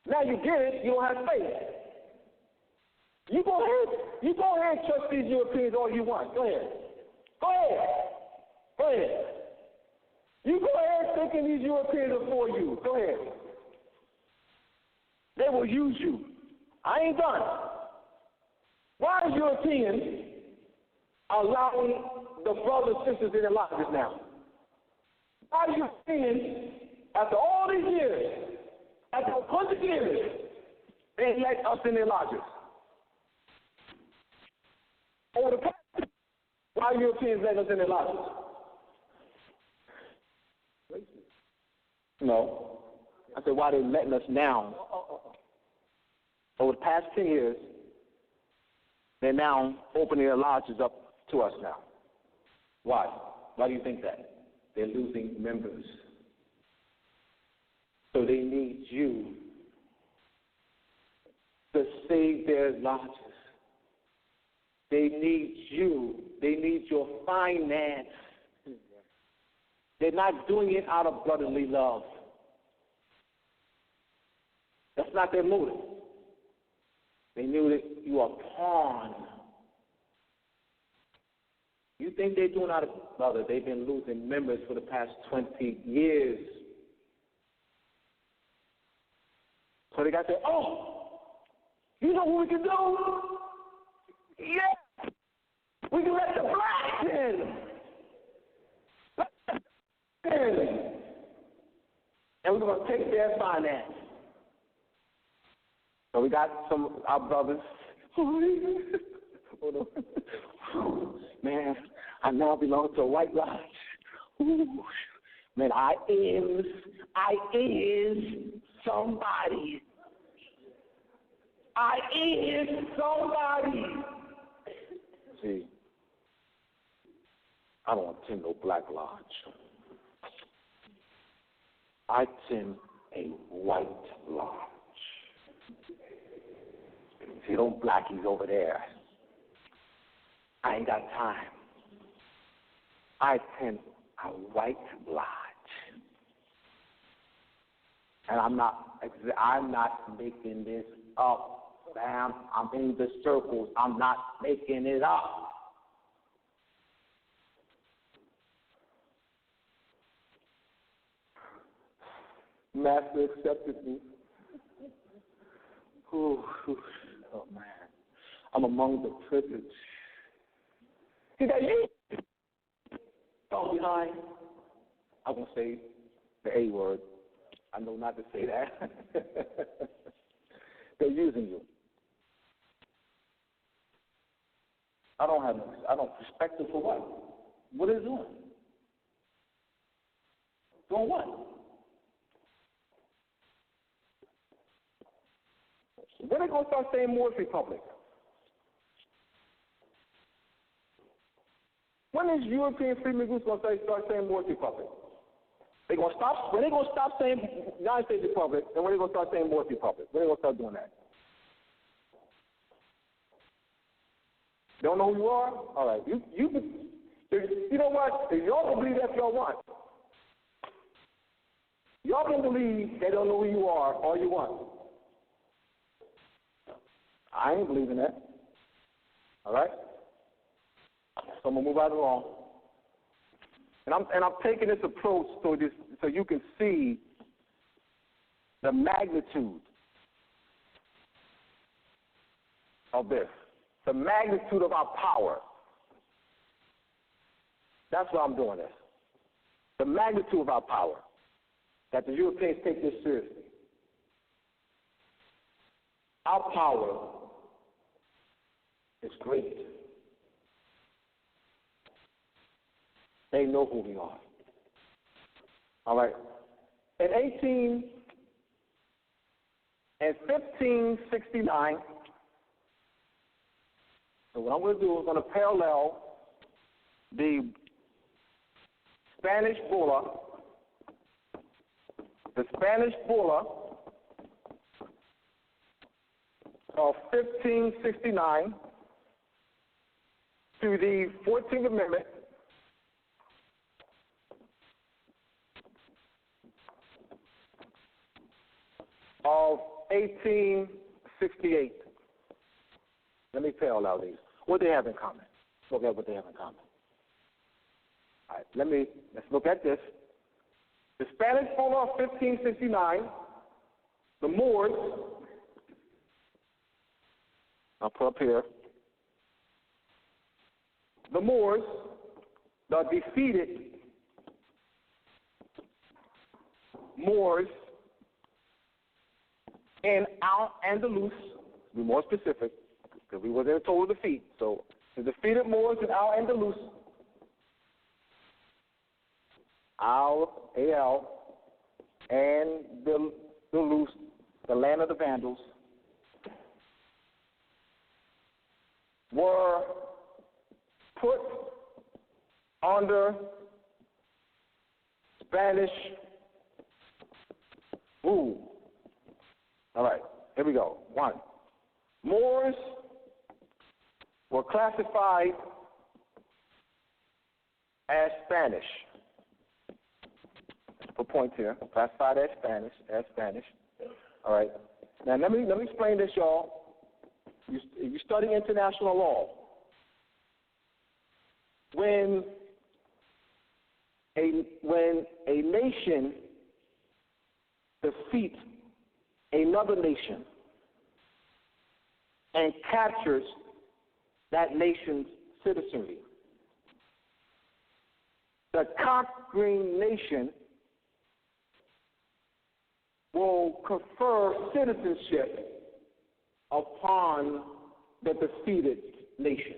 Now you get it, you don't have space. You go ahead and trust these Europeans all you want. Go ahead. You go ahead thinking these Europeans are for you. Go ahead. They will use you. I ain't done. Why are Europeans allowing the brothers and sisters in their lodges now? Why are Europeans, after all these years, after 100 years, they let us in their lodges? Over the past, why are Europeans letting us in their lodges? No. I said, why are they letting us now? Over the past 10 years, they're now opening their lodges up to us now. Why? Why do you think that? They're losing members. So they need you to save their lodges. They need you. They need your finance. They're not doing it out of brotherly love. That's not their motive. They knew that you are a pawn. You think they're doing out of brother? They've been losing members for the past 20 years. So they got to say, you know what we can do? Yeah, we can let the blacks in. And we're going to take their finance. So we got some of our brothers. Man, I now belong to a white lodge. Ooh. Man, I is somebody. I is somebody. See, I don't attend no black lodge. I attend a white lodge. See, those blackies over there, I ain't got time. I attend a white lodge. And I'm not making this up, fam. I'm in the circles. I'm not making it up. Master accepted me Ooh, oh, man. I'm among the privileged. See that you? Fall behind. I'm going to say the A word. I know not to say that. They're using you. I don't respect them for what? What are they doing? Doing what? When are they going to start saying Moorish Republic? When is European Freedmen Groups going to start saying Moorish Republic? They going to stop? When are they going to stop saying United States Republic, and when are they going to start saying Moorish Republic? When are they going to start doing that? They don't know who you are? All right. You know what? Y'all can believe that if y'all want. Y'all can believe they don't know who you are all you want. I ain't believing that. All right? So I'm going to move right along. And I'm taking this approach so you can see the magnitude of this, the magnitude of our power. That's why I'm doing this. The magnitude of our power, that the Europeans take this seriously. Our power is great. They know who we are. All right. In 1569, so what I'm going to do is I'm going to parallel the Spanish bulla of 1569 to the 14th Amendment of 1868. Let me parallel these. What they have in common. Look at what they have in common. All right, let's look at this. The Spanish bulla of 1569, the Moors, I'll put up here, the Moors, the defeated Moors in Al-Andalus, to be more specific, because we were in a total defeat. So the defeated Moors in Al-Andalus, Al, and the land of the Vandals, were put under Spanish rule. All right, here we go. 1. Moors were classified as Spanish. Let's put points here. Classified as Spanish. All right. Now let me explain this, y'all. You study international law. When a nation defeats another nation and captures that nation's citizenry, the conquering nation will confer citizenship upon the defeated nation.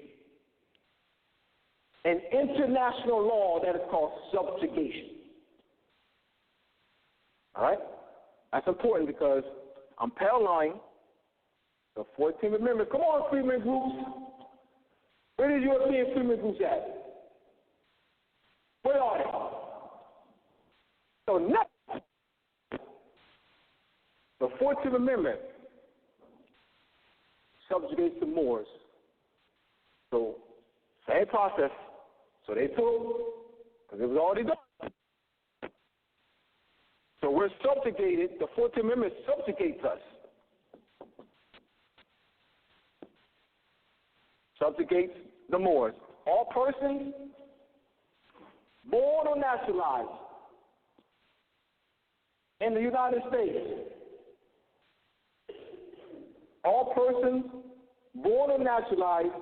An international law that is called subjugation. All right? That's important because I'm paralleling the 14th Amendment. Come on, freedmen groups. Where the European freedmen groups at? Where are they? So next, the 14th Amendment subjugates the Moors. So same process. So they took, because it was already done. So we're subjugated. The 14th Amendment subjugates us. Subjugates the Moors. All persons born or naturalized in the United States all persons born or naturalized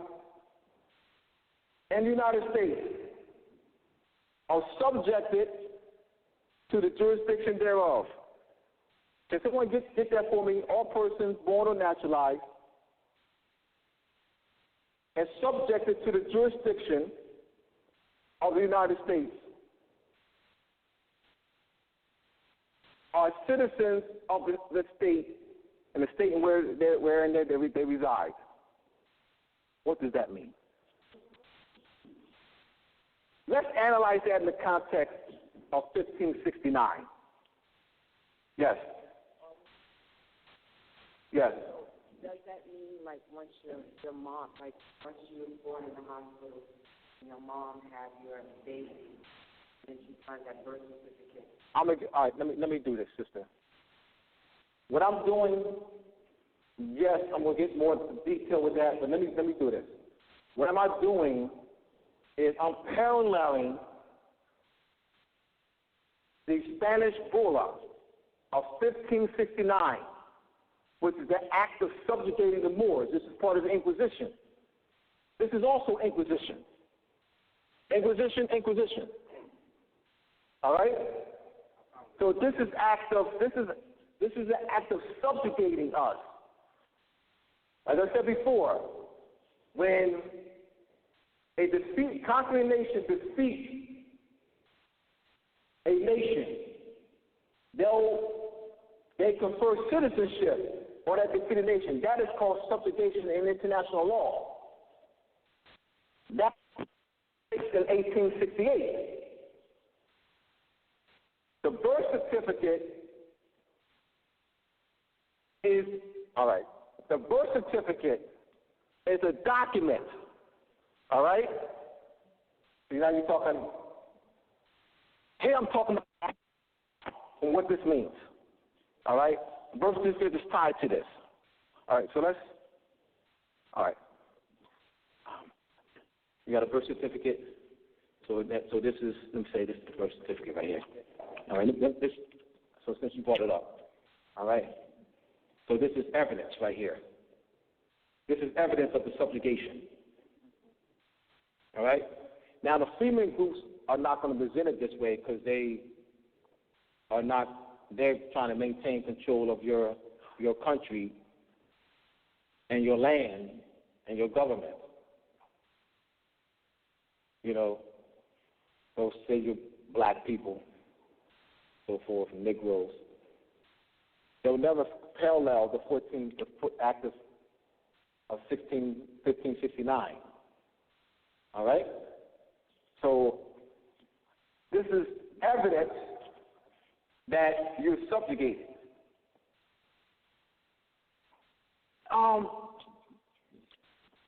in the United States are subjected to the jurisdiction thereof. Can someone get that for me? All persons born or naturalized and subjected to the jurisdiction of the United States are citizens of the state and the state wherein they reside. What does that mean? Let's analyze that in the context of 1569. Yes. Yes. Does that mean, like, once your mom, like, once you were born in the hospital, and your mom had your baby, and she finds that birth certificate? All right, let me do this, sister. What I'm doing, yes, I'm going to get more detail with that, but let me do this. What am I doing is I'm paralleling the Spanish bulla of 1569, which is the act of subjugating the Moors. This is part of the Inquisition. This is also Inquisition. Inquisition. All right? So this is an act of subjugating us. As I said before, when a conquering nation defeats a nation, they confer citizenship on that defeated nation. That is called subjugation in international law. That was in 1868. The birth certificate is, all right, the birth certificate is a document, all right? So now you're talking, here I'm talking about what this means, all right? Birth certificate is tied to this. All right, so all right. You got a birth certificate, so this is, let me say this is the birth certificate right here. All right, so since you brought it up, all right? So this is evidence right here. This is evidence of the subjugation. All right? Now, the freedmen groups are not going to present it this way because they're trying to maintain control of your country and your land and your government. You know, those say you black people, so forth, and Negroes. They'll never parallel the Act of 1569. All right? So this is evidence that you're subjugated.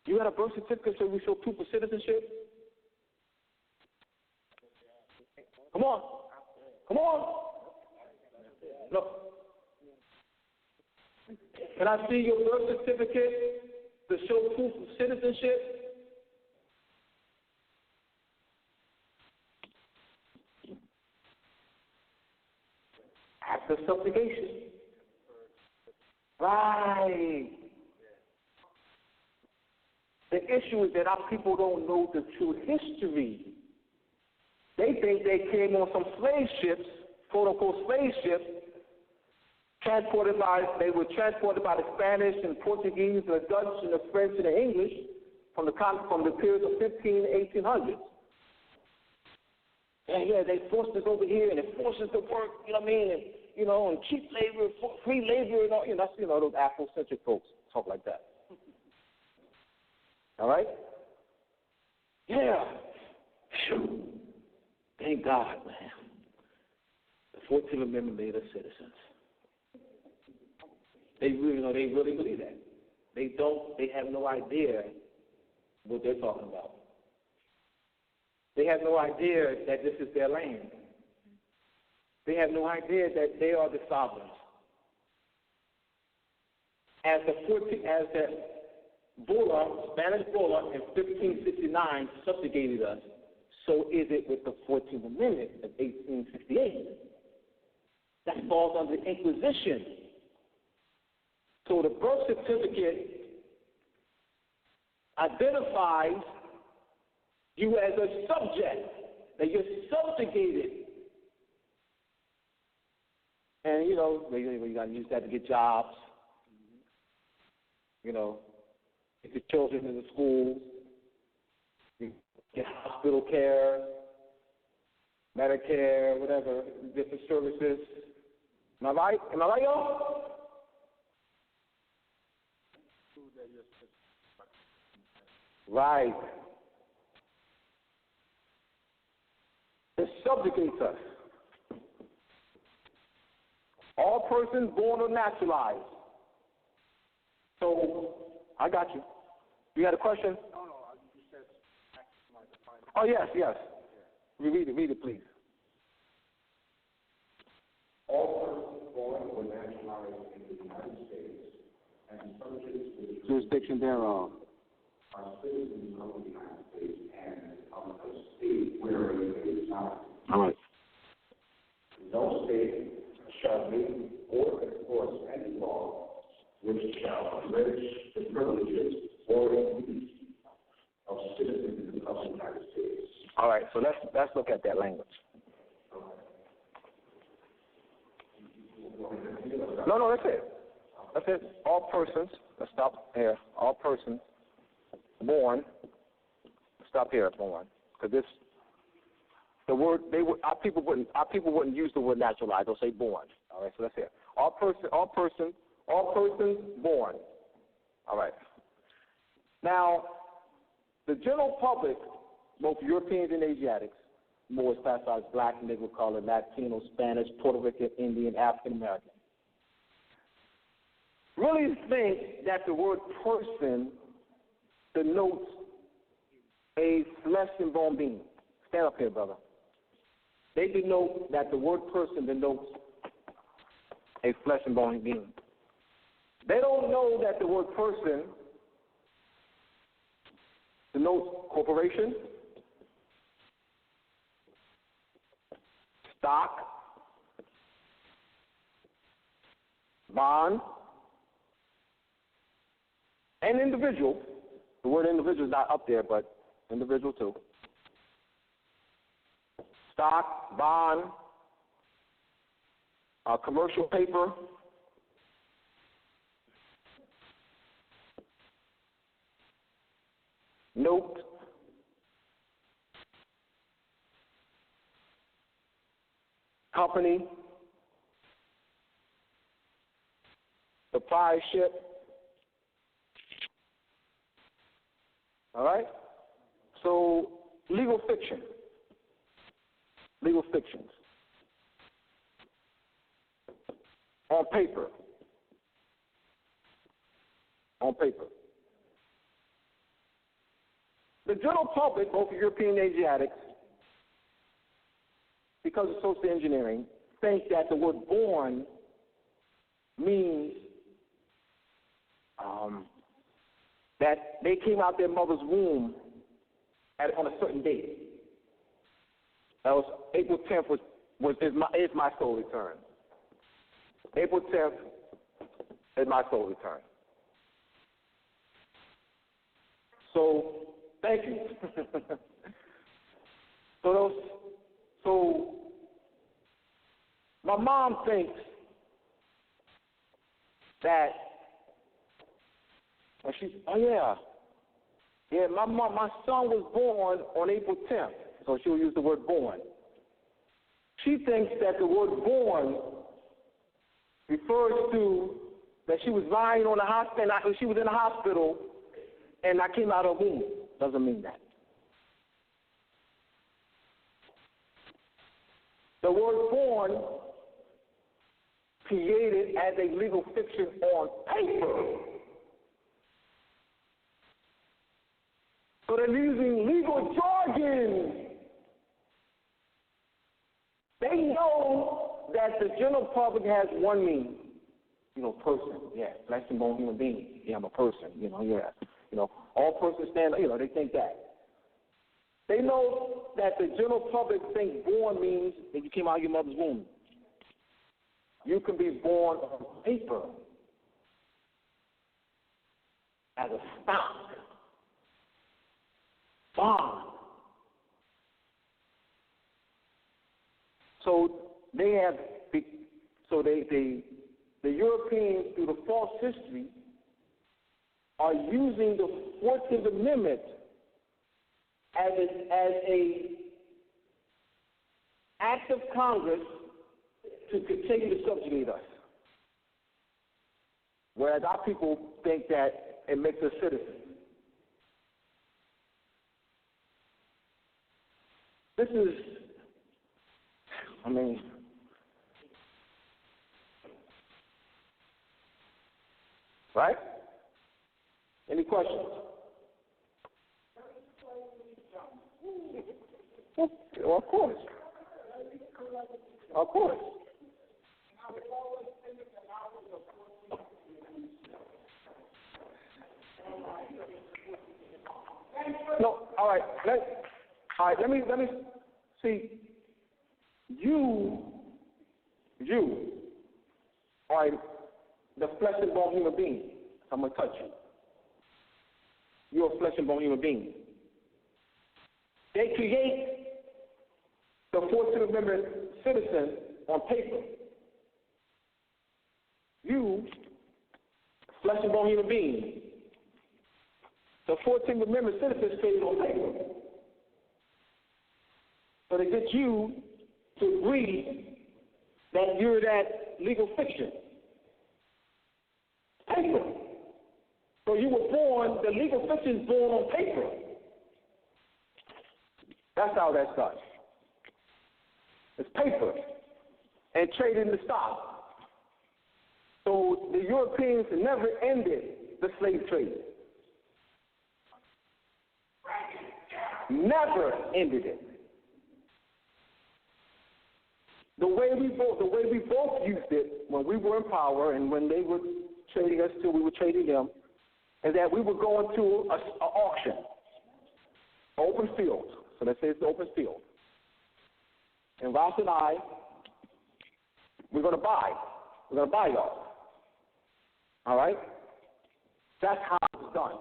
You got a birth certificate so we show proof of citizenship? Come on. Look. Can I see your birth certificate to show proof of citizenship? Act of subjugation. Right. The issue is that our people don't know the true history. They think they came on some slave ships, quote-unquote slave ships, they were transported by the Spanish and Portuguese, the Dutch and the French and the English from the period of 1800s. And yeah, they forced us over here and they forced us to work, you know what I mean, and cheap labor, free labor, and all, that's, those Afrocentric folks talk like that. All right? Yeah. Thank God, man. The 14th Amendment made us citizens. They really believe that. They have no idea what they're talking about. They have no idea that this is their land. They have no idea that they are the sovereigns. As the Spanish bulla in 1569 subjugated us, so is it with the 14th Amendment of 1868. That falls under Inquisition. So the birth certificate identifies you as a subject, that you're subjugated. And, you know, you got to use that to get jobs, you know, get your children into schools, get hospital care, Medicare, whatever, different services. Am I right? Am I right, y'all? Right. It subjugates us. All persons born or naturalized. So, I got you. You had a question? No, you said Oh, yes. Read it, please. All persons born or naturalized in the United States and subject to the Jurisdiction thereof are citizens of the United States and of the state wherein they reside. All right. No state shall make or enforce any law which shall enrich the privileges or immunities of citizens of the United States. All right, so let's look at that language. No, that's it. That's it. All persons, let's stop here. All persons born, stop here, born, because this, the word, our people wouldn't use the word naturalized. They'll say born. All right, so that's here. All persons born. All right. Now, the general public, both Europeans and Asiatics, Moors, classified as black, Negro, colored, Latino, Spanish, Puerto Rican, Indian, African American, really think that the word person denotes a flesh and bone being. Stand up here, brother. They denote that the word person denotes a flesh and bone being. They don't know that the word person denotes corporation, stock, bond, and individual. The word individual is not up there, but individual too. Stock, bond, commercial paper, note, company, proprietorship. All right? So, legal fictions. On paper. The general public, both European and Asiatics, because of social engineering, think that the word born means that they came out their mother's womb on a certain date. That was April 10th is my soul return. April 10th is my soul return. So, thank you. So my mom thinks that my son was born on April 10th, so she'll use the word born. She thinks that the word born refers to that she was lying on the hospital, she was in the hospital, and I came out of her womb. Doesn't mean that. The word born, created as a legal fiction on paper. So they're using legal jargon. They know that the general public has one meaning. Person, flesh and bone human being. I'm a person, all persons stand, they think that. They know that the general public thinks born means that you came out of your mother's womb. You can be born on paper. as a stock, bond. So they have, the Europeans, through the false history, are using the 14th Amendment as a act of Congress to continue to subjugate us. Whereas our people think that it makes us citizens. This is, right? Any questions? Well, of course. Of course. No, all right. Let me see. You are the flesh and bone human being. I'm gonna touch you. You're a flesh and bone human being. They create the 14th Amendment citizen on paper. You, flesh and bone human being, the 14th Amendment citizen is created on paper. So they get you to agree that you're that legal fiction. Paper. So you were born, the legal fiction is born on paper. That's how that starts. It's paper and traded in the stock. So the Europeans never ended the slave trade. Never ended it. The way we both used it when we were in power and when they were trading us till we were trading them, is that we would go into an auction, open field. So let's say it's the open field. And Ross and I, we're going to buy. We're going to buy y'all. All right? That's how it's done.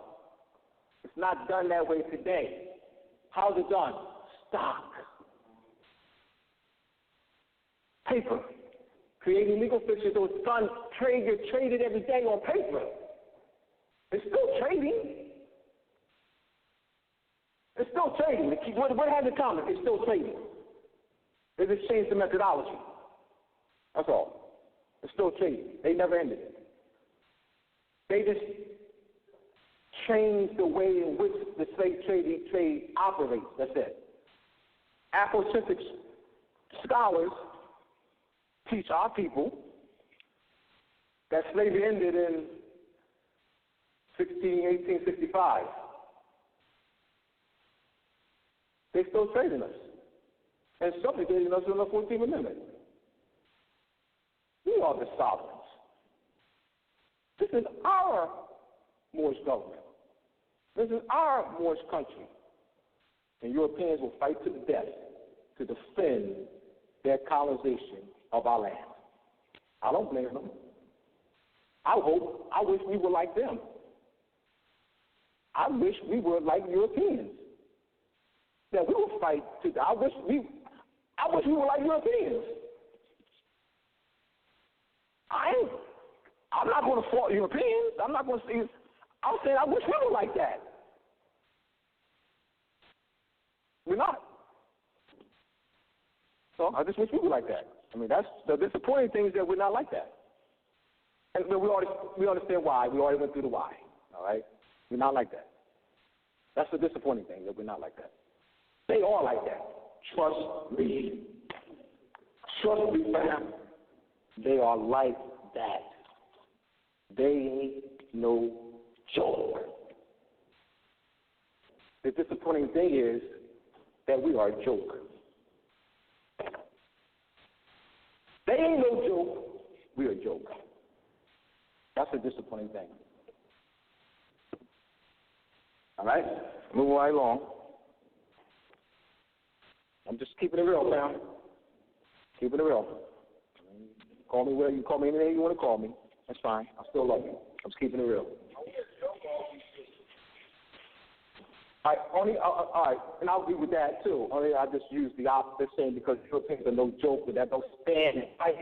It's not done that way today. How's it done? Stock. Paper. Creating legal fiction, so it's done, you're traded every day on paper. It's still trading. It's still trading. What has in common? It's still trading. They just changed the methodology. That's all. It's still trading. They never ended it. They just changed the way in which the slave trade operates. That's it. Afrocentric scholars teach our people that slavery ended in 1865. They still trading us and subjugating us in the 14th Amendment. We are the sovereigns. This is our Moorish government. This is our Moorish country. And Europeans will fight to the death to defend their colonization of our land. I don't blame them. I wish we were like them. I wish we were like Europeans. That we would fight to. I wish we were like Europeans. I'm not going to fault Europeans. I'm not going to say. I'm saying I wish we were like that. We're not. So I just wish we were like that. I mean, that's the disappointing thing is that we're not like that. And we understand why. We already went through the why. All right? We're not like that. That's the disappointing thing, that we're not like that. They are like that. Trust me. Trust me, fam. They are like that. They ain't no joke. The disappointing thing is that we are a joke. They ain't no joke. We're a joke. That's a disappointing thing. All right? Moving right along. I'm just keeping it real, fam. Keeping it real. Call me whatever you call me, any name you want to call me. That's fine. I still love you. I'm just keeping it real. All right, and I'll agree with that too. Only I just use the opposite saying because Europeans are no joke with that, don't stand and fight.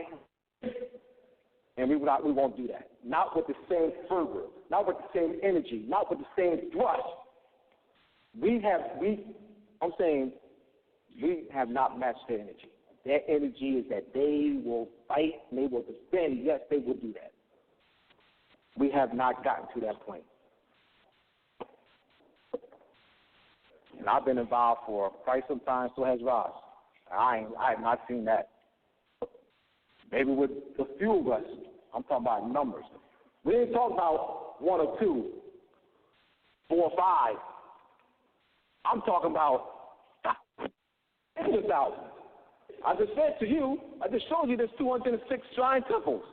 And we won't do that. Not with the same fervor, not with the same energy, not with the same thrust. I'm saying we have not matched their energy. Their energy is that they will fight and they will defend. Yes, they will do that. We have not gotten to that point. And I've been involved for quite some time, so has Ross. I have not seen that. Maybe with a few of us, I'm talking about numbers. We didn't talk about 1 or 2, 4 or 5. I'm talking about thousands. I just said to you, I just showed you there's 206 shrine temples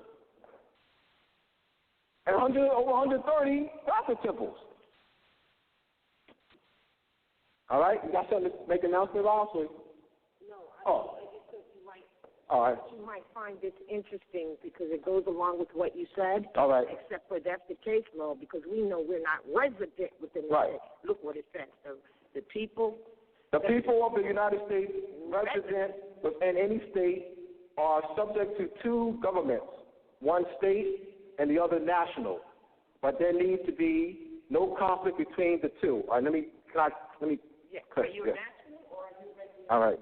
and over 130 prophet temples. All right, you got something to make an announcement, Ross? No, I just thought you might find this interesting because it goes along with what you said. All right. Except for that's the case law because we know we're not resident within the right. state. Look what it says. The people. The people of the United States resident within any state are subject to 2 governments, one state and the other national. But there needs to be no conflict between the 2. All right, let me. Yeah. Are you a national or are you resident? All right.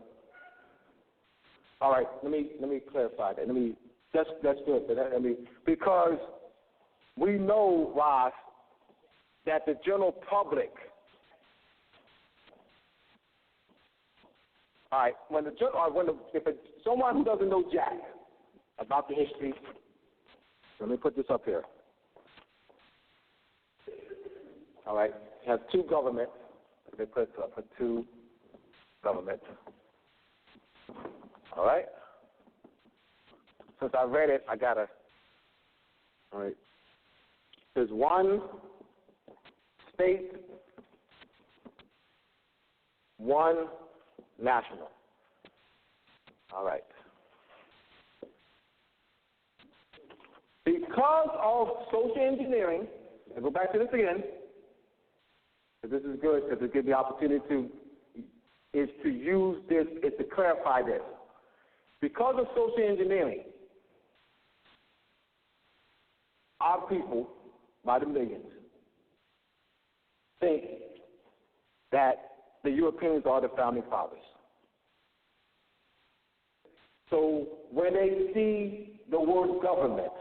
All right. Let me clarify that. That's good. Because we know, Ross, that the general public. All right. If someone who doesn't know jack about the history, let me put this up here. All right. You have 2 governments. Let me put it up for 2 governments. All right. Since I read it, I gotta. All right. There's 1 state, 1 national. All right. Because of social engineering, I'll go back to this again. This is good because it gives me the opportunity to use this, is to clarify this. Because of social engineering, our people, by the millions, think that the Europeans are the founding fathers. So when they see the word government,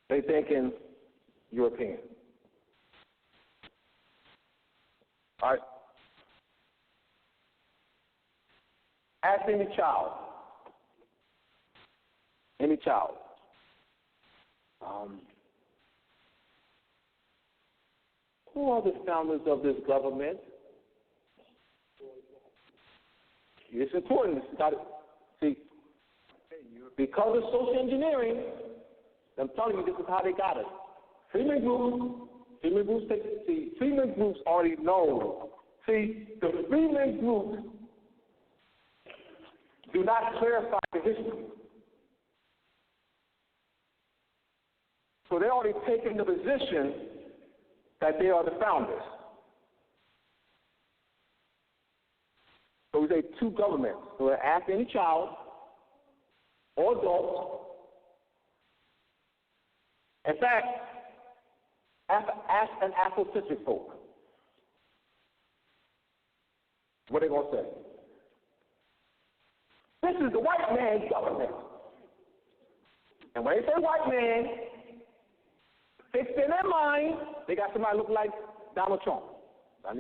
they thinking European. All right. Ask any child. Who are the founders of this government? It's important. See, because of social engineering, I'm telling you, this is how they got it. Freeman groups already know. See, the Freeman groups do not clarify the history. So they're already taking the position that they are the founders. So we say 2 governments. So ask any child or adult. In fact, ask an Afrocentric folk. What are they going to say? This is the white man's government. And when they say white man, fixed in their mind, they got somebody look like Donald Trump. When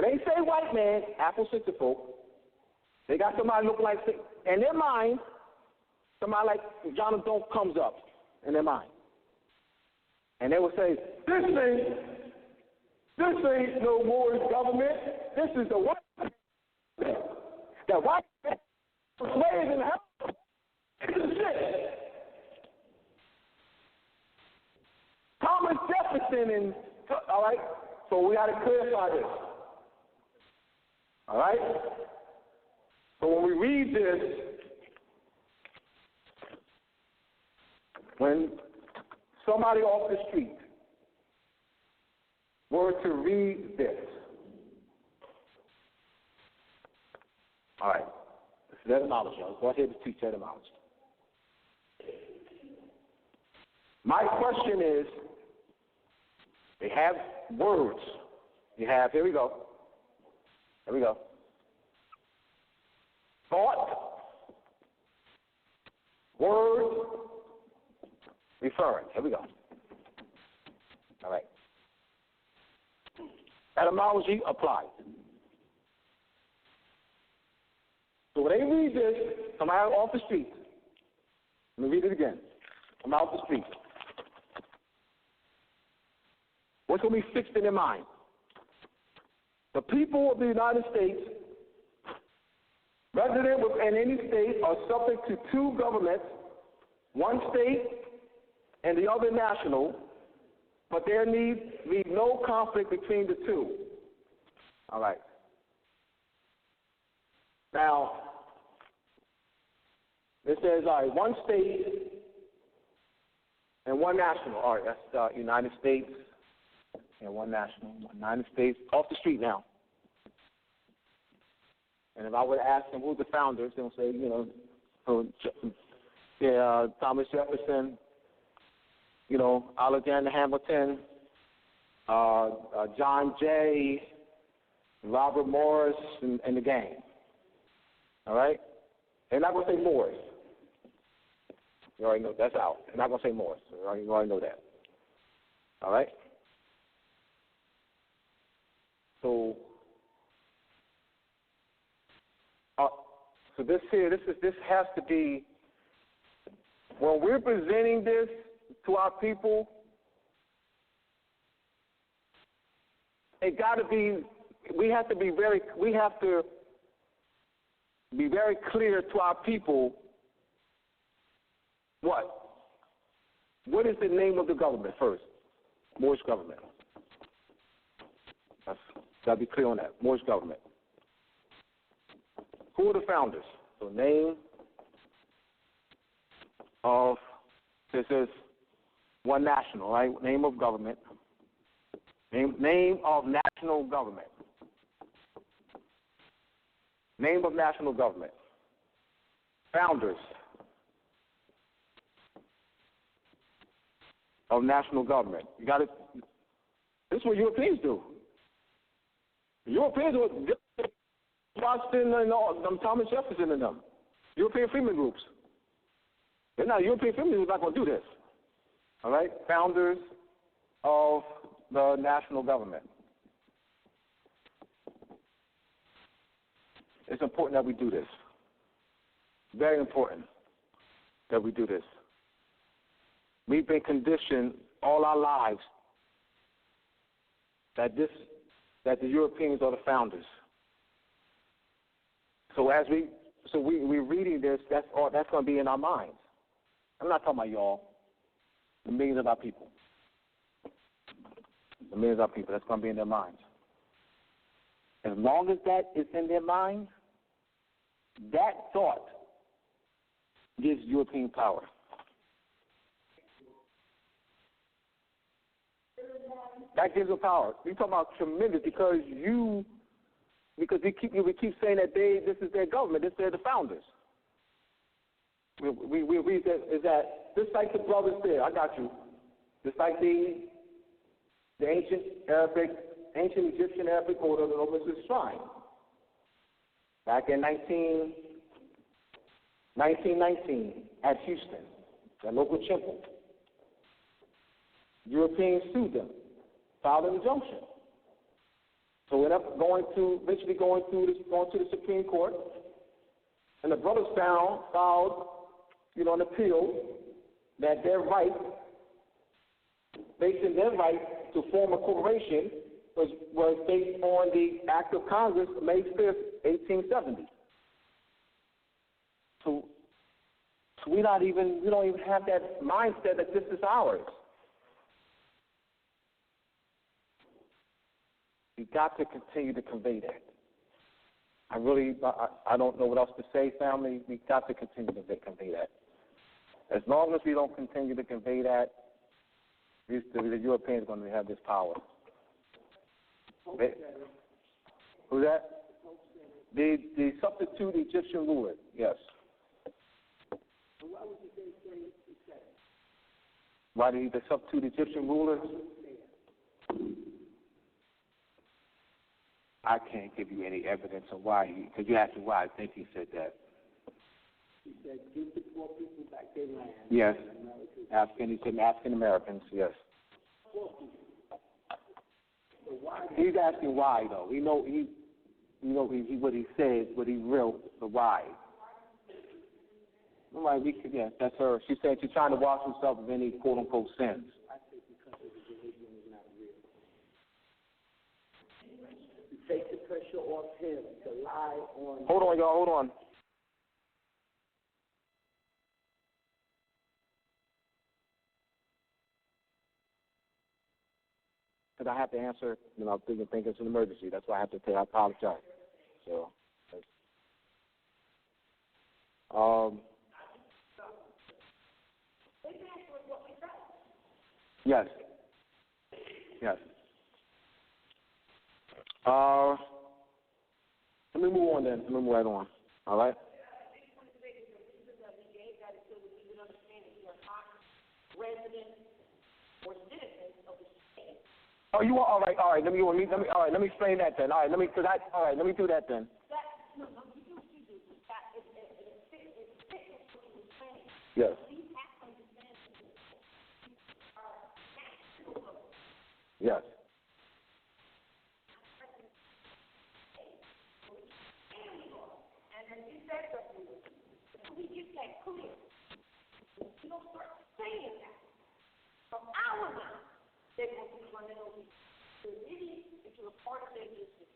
they say white man, Afrocentric folk, they got somebody look like, in their mind, somebody like Jonathan Don't comes up in their mind. And they will say, this ain't no Moorish government. This is the white man. The white man was slaves in hell. This is shit. Thomas Jefferson and, all right? So we got to clarify this. All right? So when we read this, when somebody off the street were to read this, all right, this is etymology. I was brought here to teach etymology. My question is, they have words. You have, here we go. Thought, word, referring. Here we go. All right. Etymology applied. So when they read this, come out off the street. Let me read it again. Come out the street. What's going to be fixed in their mind? The people of the United States, resident within any state, are subject to two governments, one state and the other national, but there need be no conflict between the two. All right. Now, it says, all right, one state and one national. All right, that's United States and one national. United States, off the street now. And if I were to ask them who's the founders, they'll say, Thomas Jefferson, Alexander Hamilton, John Jay, Robert Morris, and the gang. All right? They're not going to say Moorish. You already know that's out. They're not going to say Moorish. You already know that. All right? So this has to be, when we're presenting this to our people, it got to be, we have to be very clear to our people what is the name of the government first? Moorish government. Got to be clear on that. Moorish government. Who are the founders? So name of, this is one national, right? Name of government. Name of national government. Name of national government. Founders of national government. You got to, this is what Europeans do. Europeans do Boston and all, Thomas Jefferson and them. European freedmen groups. They're not, European freedmen groups are not going to do this. All right? Founders of the national government. It's important that we do this. Very important that we do this. We've been conditioned all our lives that the Europeans are the founders. So we're reading this, that's going to be in our minds. I'm not talking about y'all, the millions of our people. The millions of our people, that's going to be in their minds. As long as that is in their minds, that thought gives European power. That gives them power. We talk about tremendous because we keep saying that this is their government, they're the founders. We read that is that just like the brothers said, I got you. Just like the ancient Egyptian Arabic order of the Moorish shrine. Back in 1919 at Houston, that local temple. Europeans sued them, filed an injunction. So we ended up eventually going to the Supreme Court, and the brothers filed, an appeal that their right, based on their right to form a corporation, was based on the Act of Congress, May 5th, 1870. So we don't even have that mindset that this is ours. We've got to continue to convey that. I don't know what else to say, family. We've got to continue to convey that. As long as we don't continue to convey that, the Europeans are going to have this power. Who's that? The substitute Egyptian ruler, yes. Why did he the substitute Egyptian ruler? I can't give you any evidence of why because you asked me why I think he said that. He said, give the poor people back their land. Yes. He said African Americans, yes. He's asking why though. What he said, what he wrote, the why. All right, yes, that's her. She said she's trying to wash herself of any quote unquote sins. I think because of the religion is not real. To take the pressure off him, to lie on. Hold on, y'all, hold on. Because I have to answer, I'm thinking it's an emergency. That's why I have to say I apologize. So, yes. Yes. Let me move on then. Let me move right on. All right? Oh, you are all right. All right. Let me explain that then. All right. Let me do that then. Yes. Yes. And then he said something. We get that clear. You don't start saying that. From our mouth, they're going to be one of those really into a part of their business.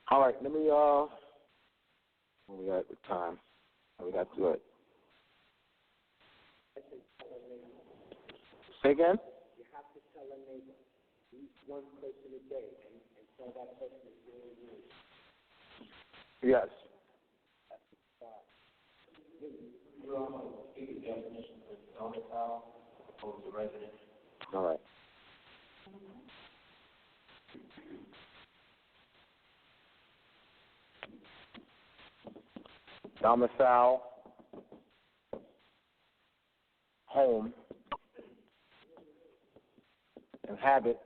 All right, let me what we got with time? We got to it. Say again? You have to tell a neighbor, at least one person a day, and tell that person is doing good. Yes. You also speak the definition of domicile opposed to residence. All right. Domicile, home, inhabit,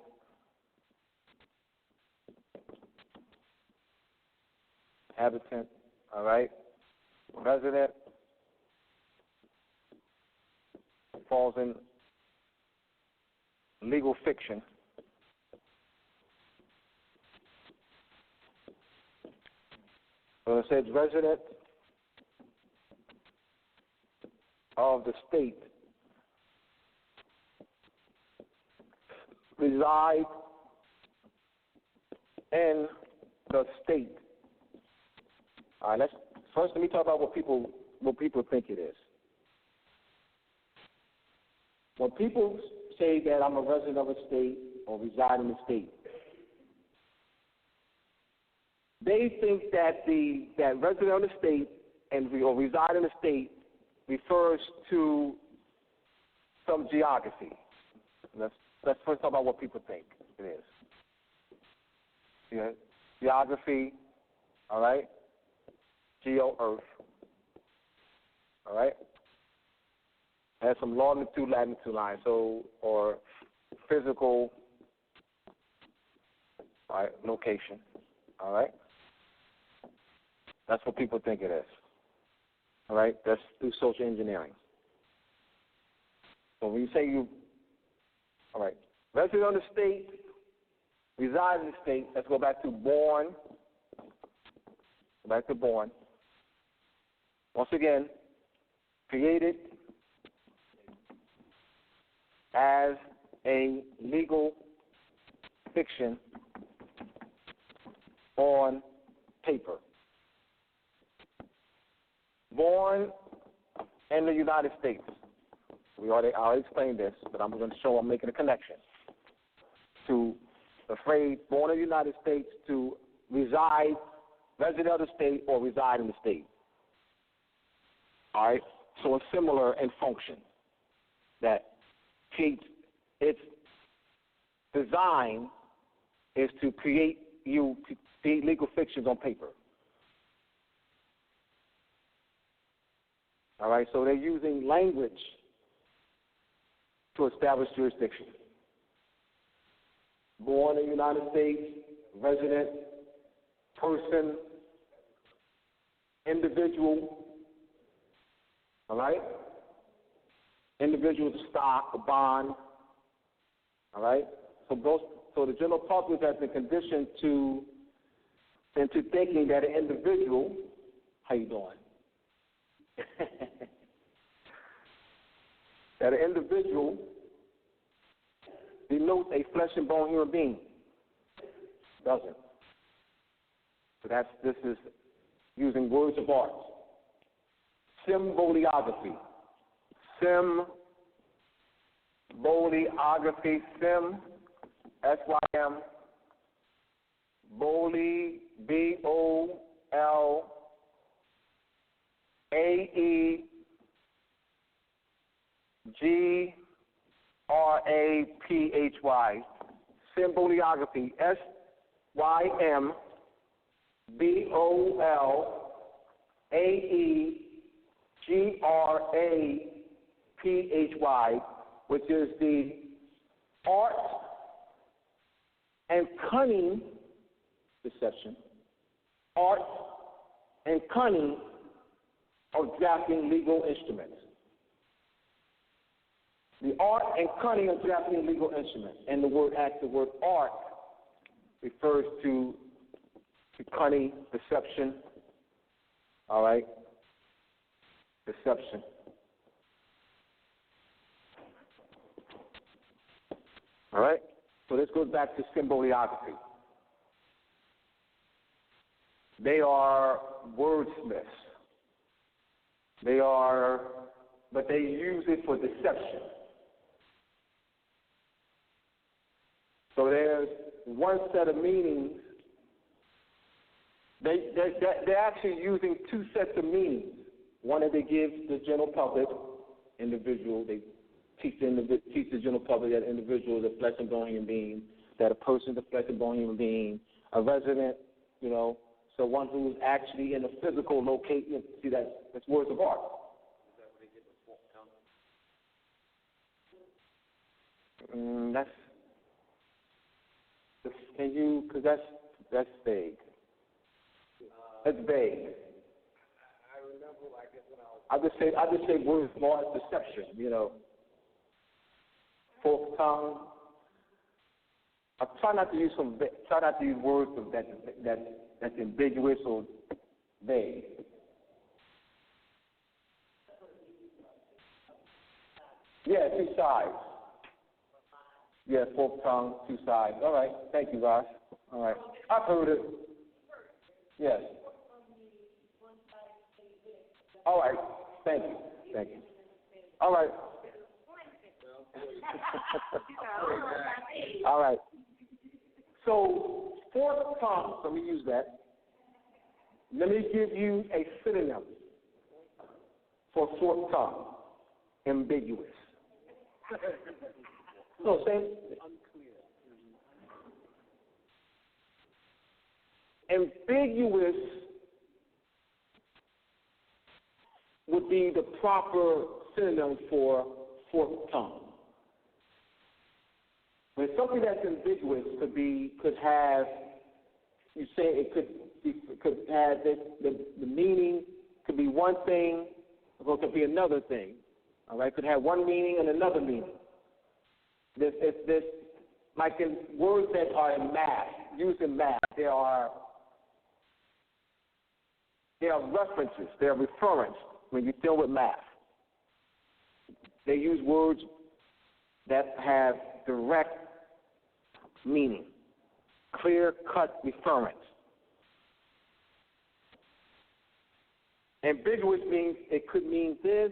habitant, all right, resident, falls in legal fiction. So it says resident of the state reside in the state. All right, let me talk about what people think it is. When people say that I'm a resident of a state or reside in the state, they think that that resident of the state or reside in the state refers to some geography. Let's first talk about what people think it is. Yeah, geography, all right? Geo-earth, all right? Has some longitude, latitude lines, or physical, all right, location, all right? That's what people think it is. All right, that's through social engineering. So when you say all right, resident of the state, reside in the state, let's go back to born. Go back to born. Once again, created as a legal fiction on paper. Born in the United States. I already explained this, but I'm going to show I'm making a connection to the phrase born in the United States to reside resident of the state or reside in the state. All right? So it's similar in function. That its design is to create legal fictions on paper. All right? So they're using language to establish jurisdiction. Born in the United States, resident, person, individual, all right? Individual stock, a bond, all right? So the general public has been conditioned into thinking that an individual, how you doing? That an individual denotes a flesh and bone human being. Doesn't. So this is using words of art. Symboliography. Symboliography. Sim. S-Y-M. Boli. B-O-L-A-E-G-R-A-P-H-Y. Symboliography. S-Y-M-B-O-L-A-E-G-R-A-P-H-Y, which is the art and cunning deception, art and cunning of drafting legal instruments. The art and cunning of drafting legal instruments. And the word art refers to cunning, deception, all right? Deception. All right? So this goes back to symboliography. They are wordsmiths. But they use it for deception. So there's one set of meanings. They're actually using two sets of meanings. One that they give the general public, individual. They teach the general public that individual is a flesh and bone human being, that a person is a flesh and bone human being, a resident, so one who's actually in a physical location. See, that's words of art. Is that where they get the fork tongue? Because that's vague. That's vague. I remember, I guess, when I just say words of art, deception, Fork tongue. I try not to use words that's ambiguous or vague. Yeah, two sides. Yeah, fork tongue, two sides. All right. Thank you, Ross. All right. I've heard it. Yes. All right. Thank you. All right. All right. So, fork tongue, let me use that. Let me give you a synonym for fork tongue. Ambiguous. No, same. Ambiguous would be the proper synonym for forked tongue. When something that's ambiguous could have, you say it could have the meaning could be one thing, or it could be another thing. All right, could have one meaning and another meaning. This like in words that are in math, used in math, there are references, there are referents when you deal with math. They use words that have direct meaning, clear-cut reference. Ambiguous means it could mean this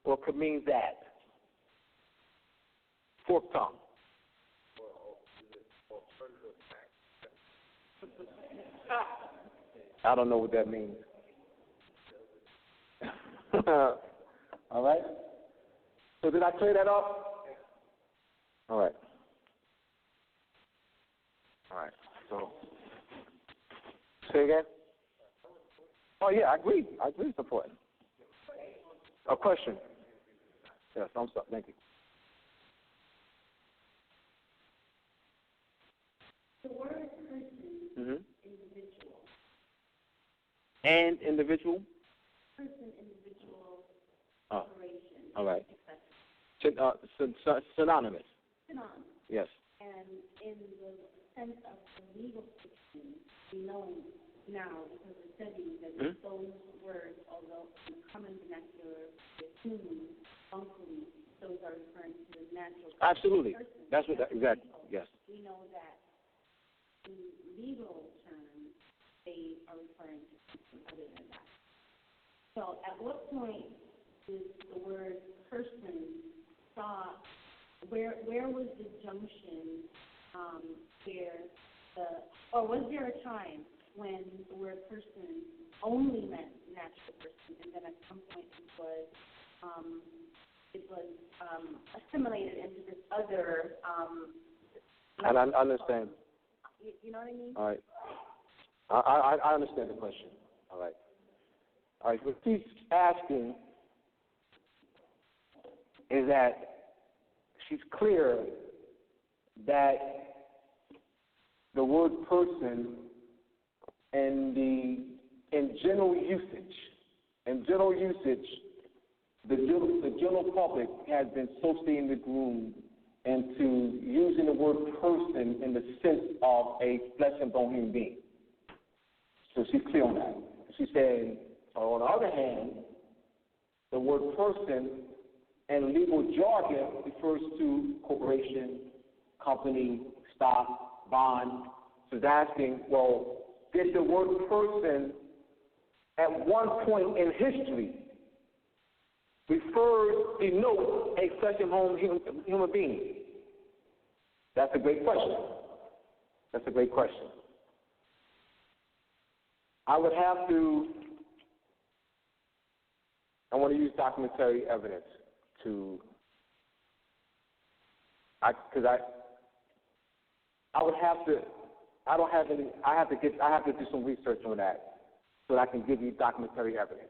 or it could mean that. Forked tongue. I don't know what that means. All right? So did I clear that up? All right. All right. So, say again? Oh, yeah, I agree. It's important. A question? Yes, I'm sorry. Thank you. The word person, individual. And individual? Person, individual, Oh. corporation. All right. Etc. Synonymous. Synonymous. Yes. And in the sense of the legal fiction, we know now because of studies that those words, although in common vernacular, human, functionally, those are referring to the natural Absolutely. person. That's what that, exactly. Yes. We know that in legal terms, they are referring to something other than that. So at what point did the word person stop? Where was the junction or was there a time when the word person only meant natural person, and then at some point it was assimilated into this other And I understand. You know what I mean? All right. I understand the question. All right. All right. What she's asking is that she's clear that the word person in general usage, the general public has been so groomed into using the word person in the sense of a flesh and bone human being. So she's clear on that. She's saying, on the other hand, the word person in legal jargon refers to corporation, company, stock, bond. So she's asking, well, did the word person at one point in history denote a flesh and bone human being? That's a great question. I want to use documentary evidence I have to do some research on that so that I can give you documentary evidence.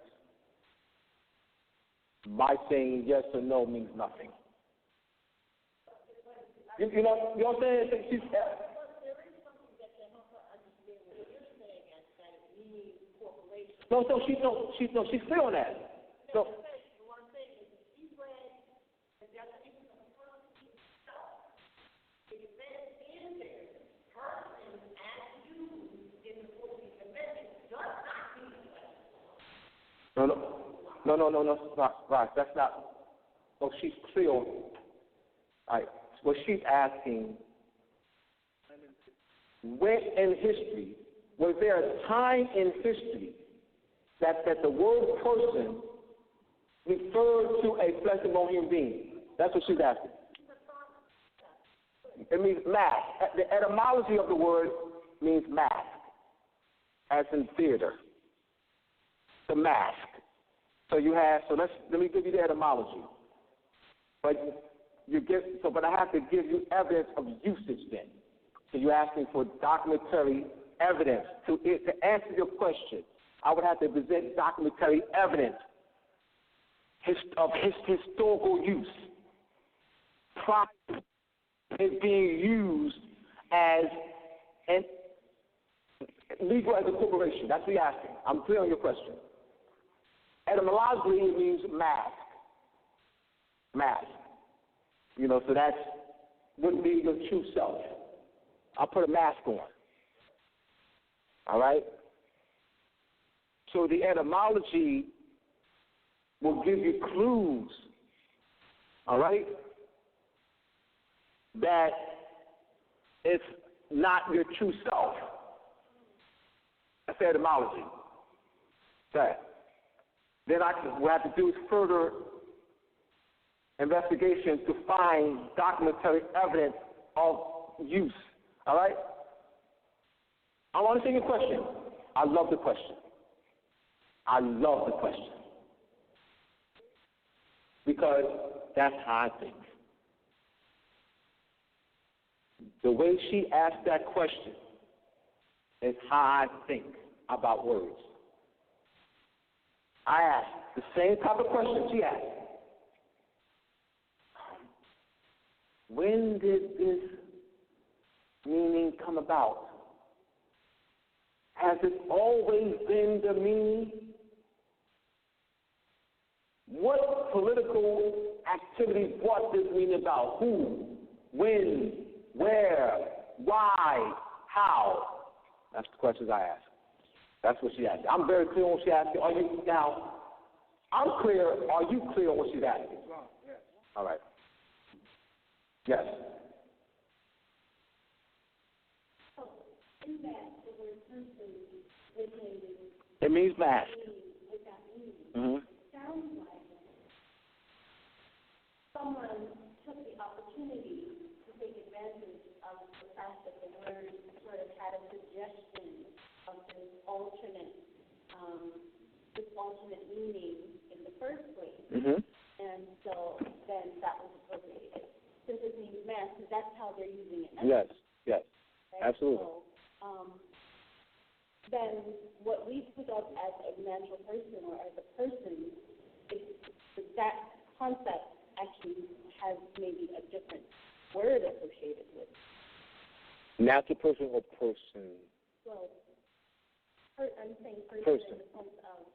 My saying yes or no means nothing. You know what I'm saying? But there is something that can help her understand what you're saying, and that it means corporation. No, she's clear on that. So, what I'm saying is, if you read the definition of person itself, it says in there, person as used in the 14th Amendment does not mean flesh. No, right, that's not. Oh, she's clear. All right. What she's asking, when in history, was there a time in history that the word person referred to a flesh and bone human being? That's what she's asking. It means mask. The etymology of the word means mask, as in theater. The mask. So let me give you the etymology. But I have to give you evidence of usage then. So you're asking for documentary evidence. To answer your question, I would have to present documentary evidence of historical use. Prior to it being used as legal as a corporation. That's what you're asking. I'm clear on your question. Etymologically, it means mask. Mask. So that wouldn't be your true self. I'll put a mask on. All right? So the etymology will give you clues, all right, that it's not your true self. That's the etymology. Okay. Then what I have to do is further investigation to find documentary evidence of use. All right? I want to see your question. I love the question. I love the question. Because that's how I think. The way she asked that question is how I think about words. I asked the same type of question she asked. When did this meaning come about? Has it always been the meaning? What political activity brought this meaning about? Who, when, where, why, how? That's the questions I ask. That's what she asked. I'm very clear on what she asked. Are you now? I'm clear. Are you clear on what she's asking? Yes. All right. Yes. So, in that, the word person originated. It means mask. What that means. Mm-hmm. Sounds like someone took the opportunity to take advantage of the fact that the word sort of had a suggestion of this alternate meaning in the first place. Mm-hmm. And so then that was appropriated. Since it means mass, because that's how they're using it now. Yes, yes, right? absolutely. So, then what we think of as a natural person or as a person, that concept actually has maybe a different word associated with it. Natural person or person? Well, I'm saying person in the sense of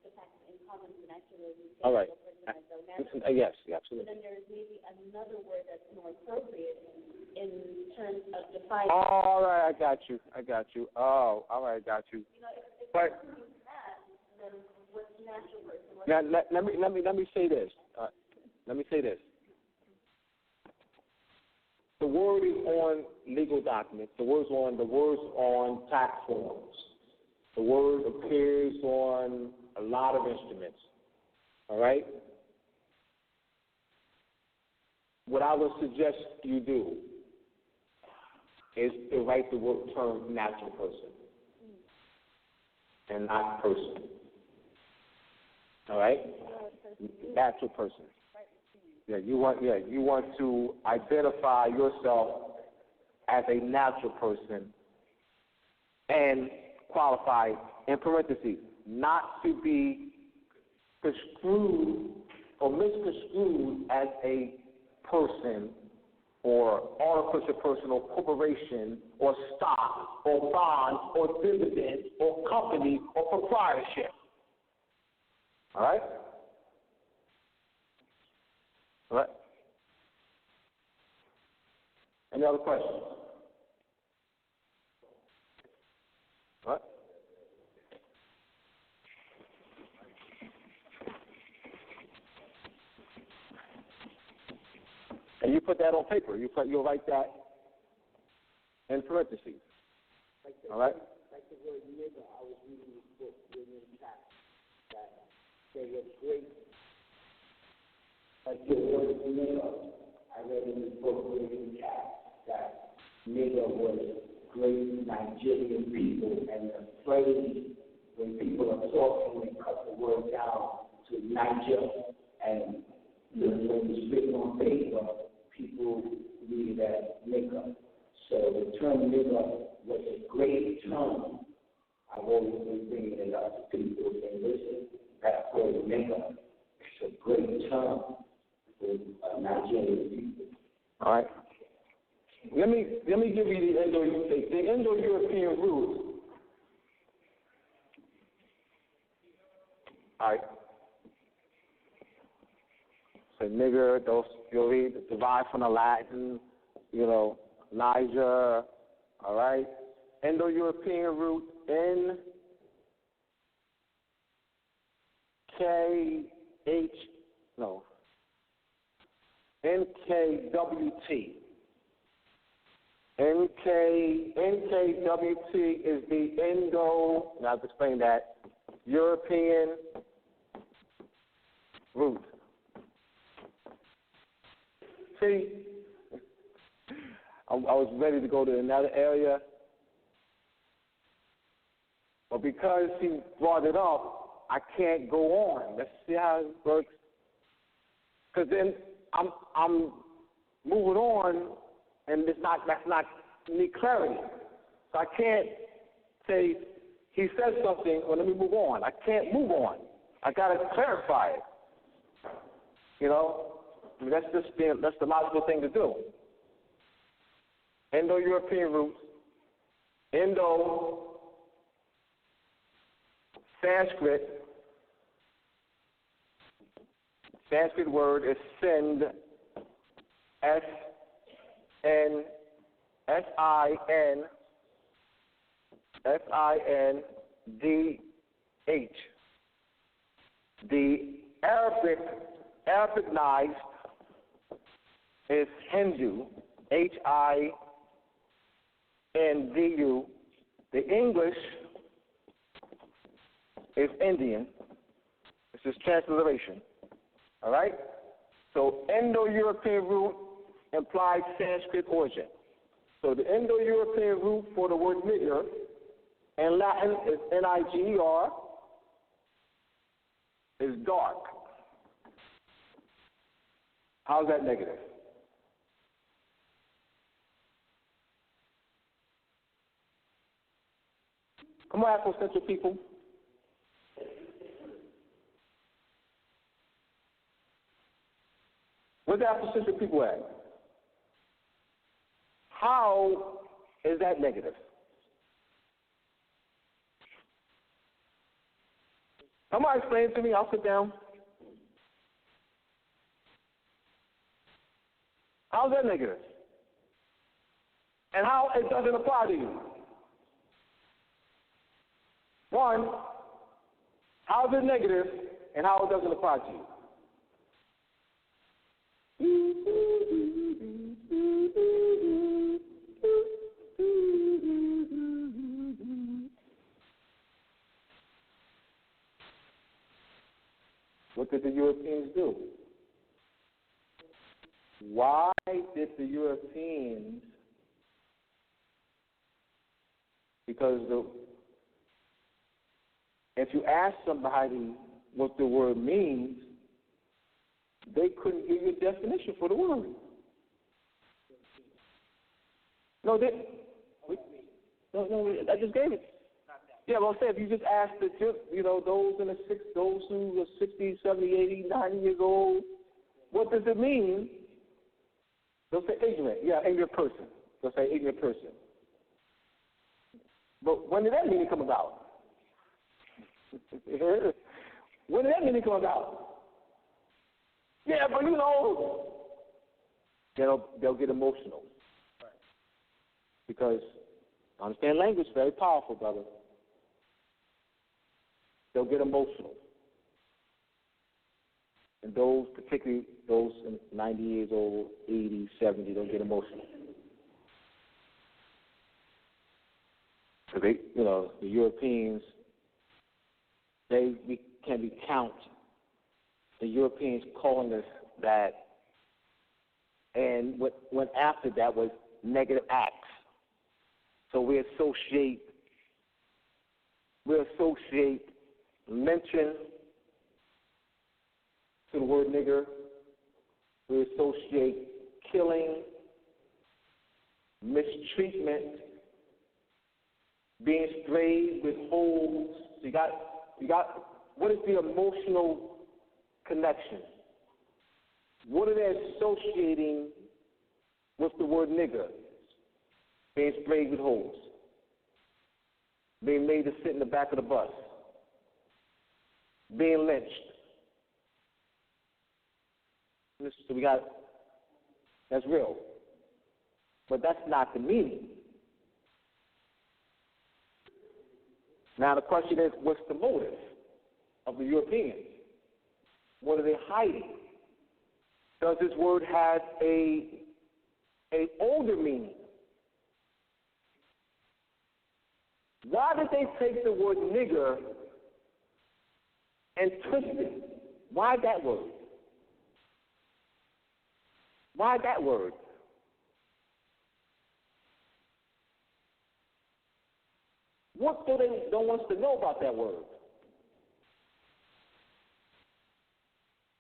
the fact that in common vernacular we say all right. person as though natural. Yes, absolutely. So then there is maybe another word that's more appropriate in terms of defining. All right, I got you. Oh, all right, I got you. You know, if but person means that, then what's natural person? now let me say this. The word is on legal documents. The word's on tax forms. The word appears on a lot of instruments. All right? What I would suggest you do is to write the word term natural person and not person. All right? Natural person. You want to identify yourself as a natural person and qualify in parentheses, not to be construed or misconstrued as a person or artificial person or corporation or stock or bond or dividend or company or proprietorship. All right? All right? Any other questions? All right? And you put that on paper. You'll write that in parentheses. All right? Like the word nigger, I was reading this book, William Taft, that they were great. Like the word nigger, I read in this book, William Taft, that nigger was great Nigerian people, and the phrase when people are talking, they cut the word down to Niger, and when it's written on paper, people read it as nigger. So the term nigger was a great term. I've always been bringing it up to people saying, listen, that word nigger is a great term for Nigerian people. All right. Let me give you the Indo-European root. All right. So nigger, those you'll read derived from the Latin, Niger, all right? Indo-European root NKWT. NKWT is the now I've explained that, European root. See, I was ready to go to another area. But because he brought it up, I can't go on. Let's see how it works. Because then I'm moving on, and that's not need clarity. So I can't say he said something. Well, let me move on. I can't move on. I got to clarify it. You know, I mean, that's the logical thing to do. Indo-European roots, Indo, Sanskrit word is send, S-N, S-I-N-D-H. The Arabicized is Hindu, Hindu. The English is Indian. This is transliteration. All right? So Indo-European root implies Sanskrit origin. So the Indo-European root for the word nigger in Latin is N-I-G-E-R, is dark. How's that negative? Come on, Afrocentric people. Where's the Afrocentric people at? How is that negative? Come on, explain it to me. I'll sit down. How's that negative? And how it doesn't apply to you? One, how is it negative and how it doesn't apply to you? What did the Europeans do? Why did the Europeans? Because if you ask somebody what the word means, they couldn't give you a definition for the word. No, I just gave it. Yeah, well, I said if you just ask those who are 60, 70, 80, 90 years old, what does it mean? They'll say ignorant. Yeah, ignorant person. They'll say ignorant person. But when did that meaning come about? When did that meaning come about? Yeah, but they'll get emotional. Because I understand language is very powerful, brother. They'll get emotional. And those, particularly those 90 years old, 80, 70, they'll get emotional. Because the Europeans, we can recount the Europeans calling us that, and what went after that was negative acts. So we associate mention to the word nigger. We associate killing, mistreatment, being sprayed with holes. You got. What is the emotional connection? What are they associating with the word nigger? Being sprayed with holes, being made to sit in the back of the bus, being lynched. So that's real. But that's not the meaning. Now the question is, what's the motive of the Europeans? What are they hiding? Does this word have a older meaning? Why did they take the word nigger and twist it? Why that word? Why that word? What do they don't want us to know about that word?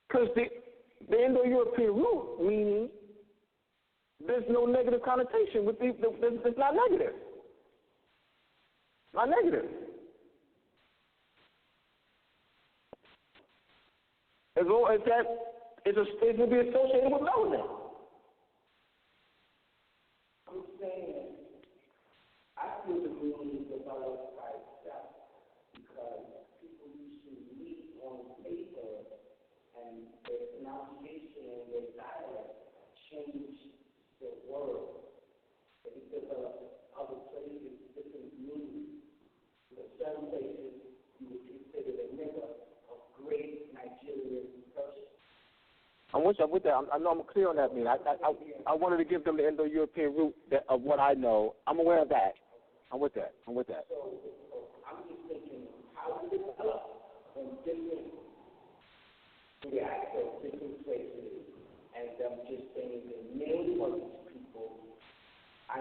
Because the Indo-European root meaning there's no negative connotation with it's not negative. Not negative. As long as that it will be associated with melanin. I'm saying I feel the meaning developed by itself because people used to read on paper and their pronunciation and their dialect changed the word. They developed other places different meanings. In certain places you would consider a nigger a great Nigerian person. I'm with that. I know I'm clear on that meaning. I wanted to give them the Indo-European root of what I know. I'm aware of that. I'm with that. So I'm just thinking, how did it develop from different access, different places, and them just saying the name of these people? I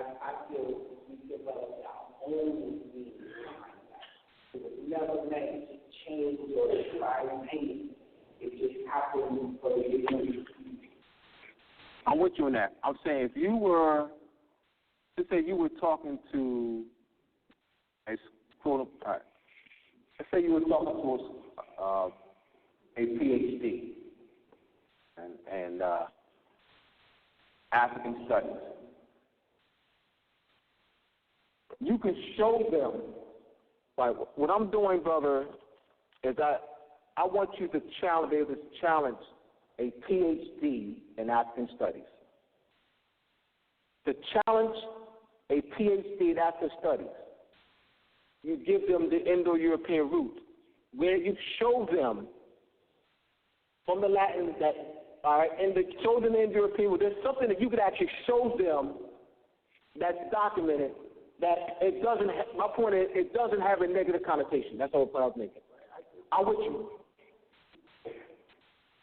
feel we developed our own meaning behind that. It was never meant to change or try anything. It just happened for you. I'm with you on that. I'm saying if you were, let's say you were talking to let's say you were talking to a PhD and African studies. You can show them, like what I'm doing, brother, is I want you to challenge a PhD in African studies. To challenge a PhD in African studies, you give them the Indo-European root, where you show them from the Latin that, all right, show them the Indo-European root. There's something that you could actually show them that's documented that it doesn't. My point is, it doesn't have a negative connotation. That's the whole point I was making. I'm with you.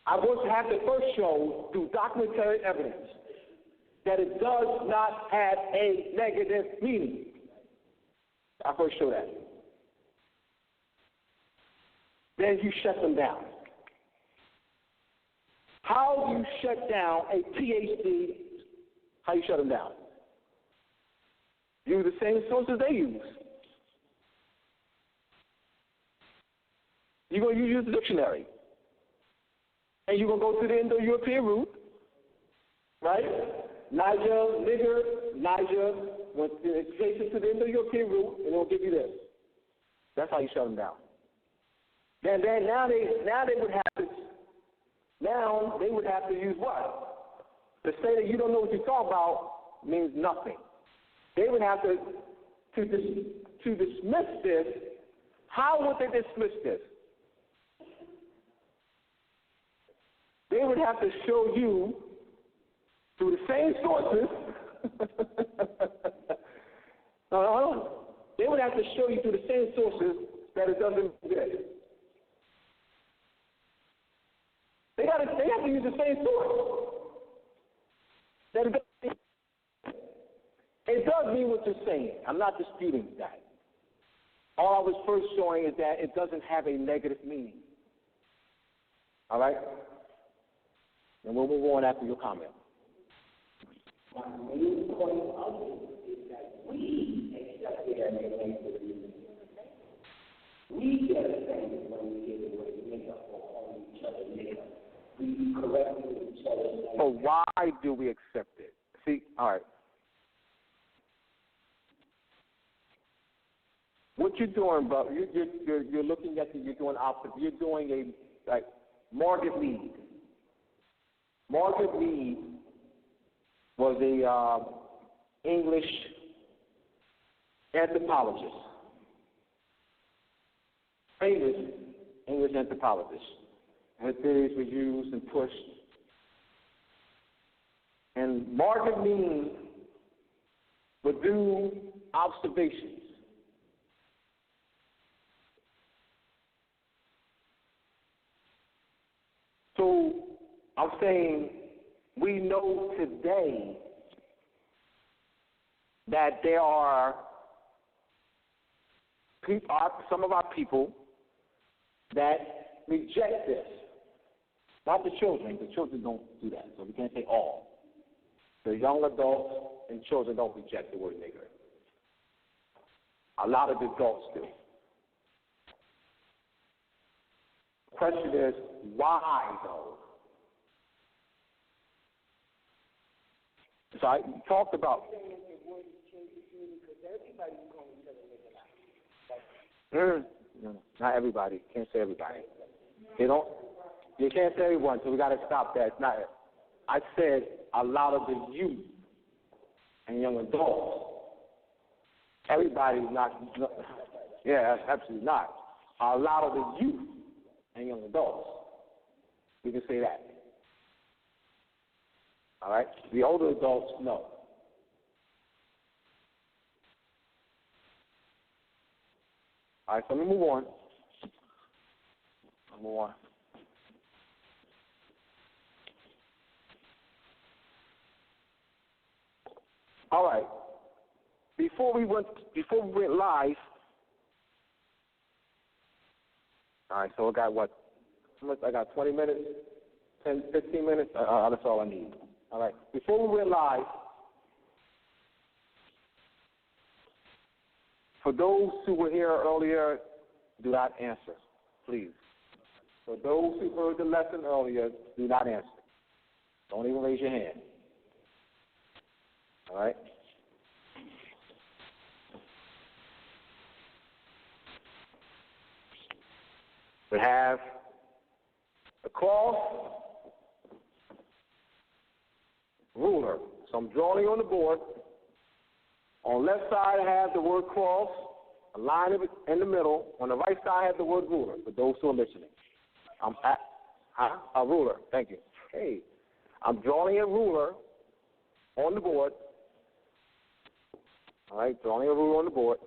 I want to have to first show through documentary evidence that it does not have a negative meaning. I first show that. Then you shut them down. How do you shut down a PhD? How you shut them down? Use the same sources they use. You're going to use the dictionary. And you're going to go to the Indo-European root, right? Niger, nigger, Niger, when it's adjacent to the Indo-European root, and it'll give you this. That's how you shut them down. Then now they would have to use what? To say that you don't know what you're talking about means nothing. They would have to dismiss this. How would they dismiss this? They would have to show you through the same sources. They would have to show you through the same sources that it doesn't exist. They have to use the same source. That it doesn't exist. It does mean what you're saying. I'm not disputing that. All I was first showing is that it doesn't have a negative meaning. All right? And we'll move on after your comment. My main point of it is that we accept it as a negative meaning. We get offended when we hear the word nigger or call each other nigger. We correct each other. So why do we accept it? See, all right. What you're doing, bro, you're looking at you're doing opposite. You're doing Margaret Mead. Margaret Mead was a English anthropologist, famous English anthropologist. Her theories were used and pushed. And Margaret Mead would do observations. So I'm saying we know today that there are some of our people that reject this. Not the children. The children don't do that, so we can't say all. The young adults and children don't reject the word nigger. A lot of the adults do. The question is, why though? So I talked about. No, not everybody. Can't say everybody. They don't. You can't say everyone, so we got to stop that. It's not. I said a lot of the youth and young adults. Everybody's not. Yeah, absolutely not. A lot of the youth and young adults. We can say that. All right. The older adults, no. All right. So let me move on. All right. Before we went live. All right. So I got what? I got 20 minutes, 10, 15 minutes. That's all I need. All right. Before we went live, for those who were here earlier, do not answer, please. For those who heard the lesson earlier, do not answer. Don't even raise your hand. All right? We have a cross, ruler. So I'm drawing on the board. On the left side, I have the word cross, a line in the middle. On the right side, I have the word ruler, for those who are listening. A ruler. Thank you. Hey, I'm drawing a ruler on the board. All right, drawing a ruler on the board.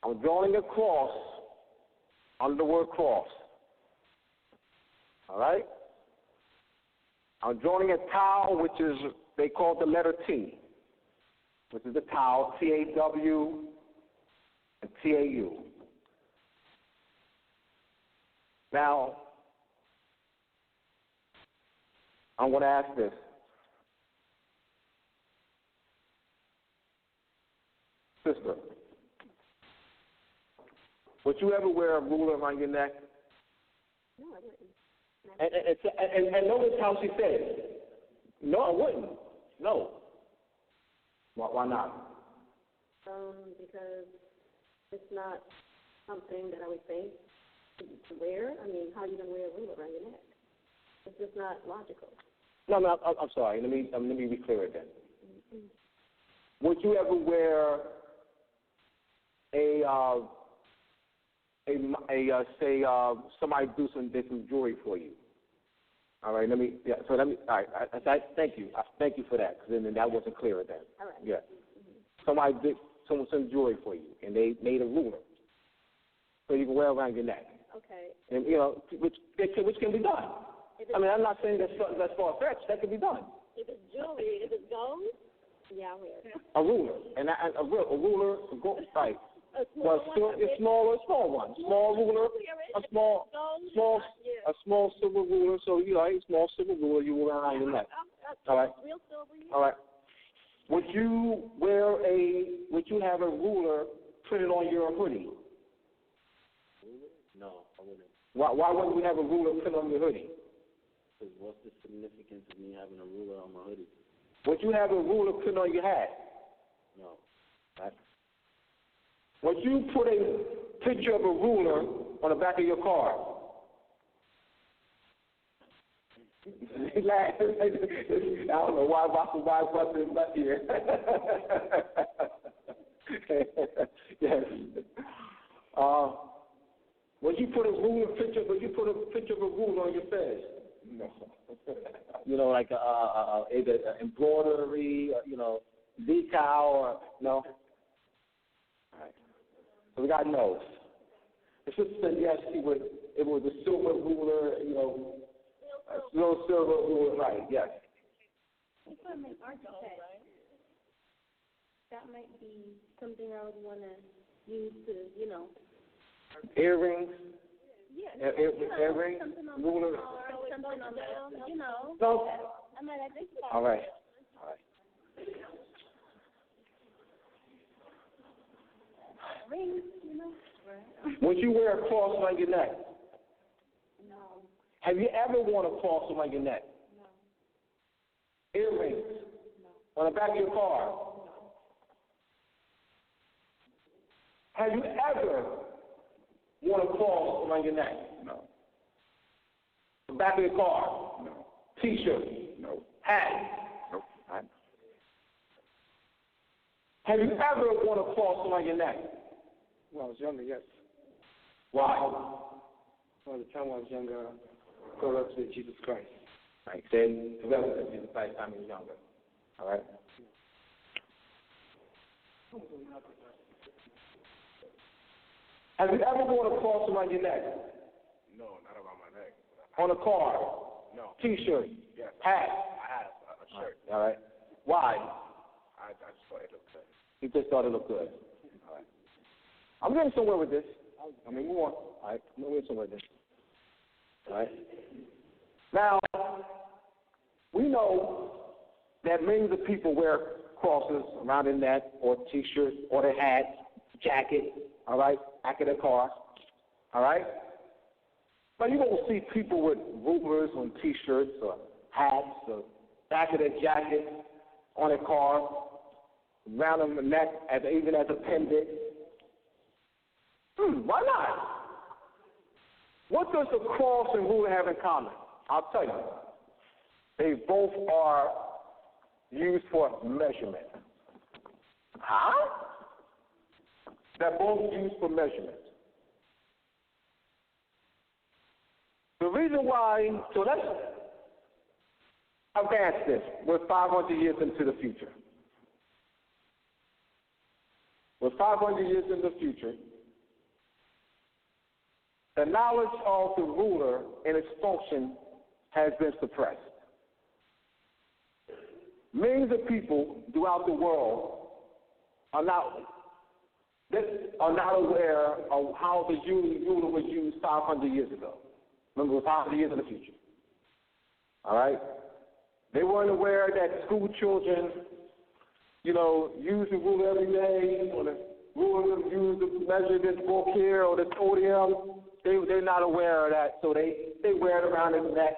I'm drawing a cross under the word cross. All right? I'm drawing a towel, which is, they call the letter T, which is the towel, T-A-W and T-A-U. Now, I'm going to ask this. Sister, would you ever wear a ruler around your neck? No, I wouldn't. And notice how she said it. No, I wouldn't. No. Why not? Because it's not something that I would think to wear. I mean, how are you going to wear a ruler around your neck? It's just not logical. No, I'm sorry. Let me be clear again. Mm-hmm. Would you ever wear somebody do some jewelry for you? All right, all right, thank you. Thank you for that, because then that wasn't clear then. All right. Yeah. Mm-hmm. Somebody did some jewelry for you, and they made a ruler, so you can wear around your neck. Okay. And, which can be done. I mean, I'm not saying that's far-fetched. That can be done. If it's jewelry, if it's gold, yeah, I'll wear it. A ruler, and a ruler, right. Well, it's small one. Small ruler, a small silver ruler. So a small silver ruler you wear around your neck. All right. Real silver. All right. Would you have a ruler printed on your hoodie? No, I wouldn't. Why wouldn't we have a ruler printed on your hoodie? Because what's the significance of me having a ruler on my hoodie? Would you have a ruler printed on your hat? No. Right. Would you put a picture of a ruler on the back of your car? I don't know why Buster is not here. Yes. Would you put a picture of a ruler on your face? No. Like either embroidery, decal, or no. All right. So we got no. The sister said yes. It was a silver ruler, a little silver ruler, right? Yes. It's from an architect. that might be something I would want to use to, you know. Earrings? Yeah. Earrings? Ruler? Something on the, you know. No. I might have think about All right. rings, you know. Would you wear a cross around your neck? No. Have you ever worn a cross around your neck? No. Earrings? No. On the back of your car? No. Have you ever worn a cross around your neck? No. The back of your car? No. T-shirt? No. Hat? Nope. Have you ever worn a cross around your neck? When I was younger, yes. Why? Well, the time I was younger, God up to Jesus Christ. Right. Then develop it Jesus Christ time you're younger. All right. Have you ever worn a cross around your neck? No, not around my neck. On a car? No. T-shirt? Yes. Hat? I had a shirt. All right. Why? I just thought it looked good. You just thought it looked good. All right. I'm getting somewhere with this. I mean, move on. All right. I'm getting somewhere with this. All right. Now, we know that millions of people wear crosses around their neck or T-shirts or their hats, jacket, all right, back of their car, all right? But you won't see people with rulers on T-shirts or hats or back of their jacket on their car, around their neck, even as a pendant. Why not? What does the cross and ruler have in common? I'll tell you. They both are used for measurement. Huh? They're both used for measurement. The reason why, so let's advance this. We're 500 years into the future. We're 500 years into the future. The knowledge of the ruler and its function has been suppressed. Millions of people throughout the world are not aware of how the ruler was used 500 years ago. Remember, it was 500 years in the future. All right? They weren't aware that school children, use the ruler every day, or the ruler used to measure this book here or this podium. They're not aware of that, so they wear it around their neck,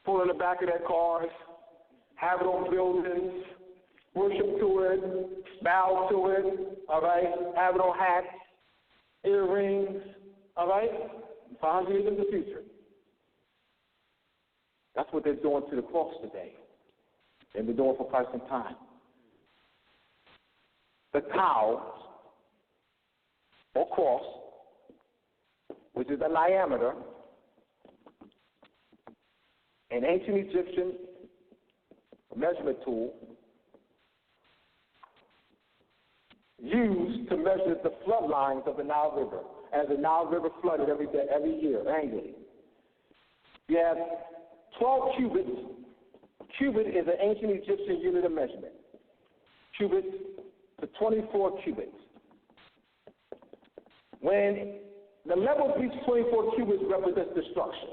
pull it in the back of their cars, have it on buildings, worship to it, bow to it, all right? Have it on hats, earrings, all right? 500 years in the future. That's what they're doing to the cross today. They've been doing for quite some time. The cow, or cross, which is a diameter, an ancient Egyptian measurement tool used to measure the flood lines of the Nile River, as the Nile River flooded every year, annually. You have 12 cubits. Cubit is an ancient Egyptian unit of measurement. Cubits to 24 cubits. When the level of each 24 cubits represents destruction.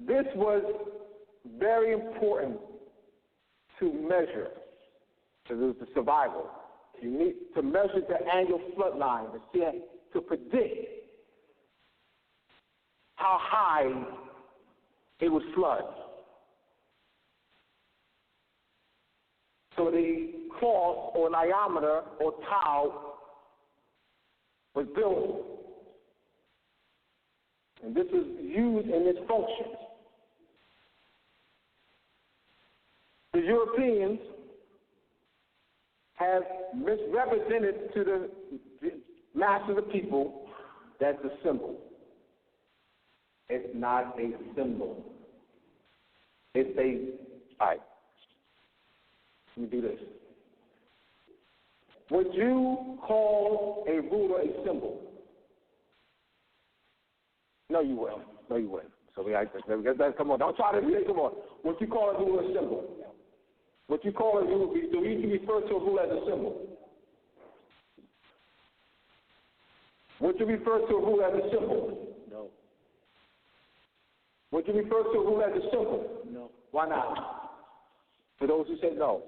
This was very important to measure, because it was the survival. You need to measure the annual flood line to predict how high it would flood. So the cross or diameter or tau was built, and this is used in its function. The Europeans have misrepresented to the mass of the people that's a symbol. It's not a symbol. It's all right, let me do this. Would you call a ruler a symbol? No, you wouldn't. No, you wouldn't. So we got come on. Don't try to come on. Would you call a ruler a symbol? What you call a rule, do we usually refer to a rule as a symbol? Would you refer to a rule as a symbol? No. Would you refer to a rule as a symbol? No. Why not? For those who say no.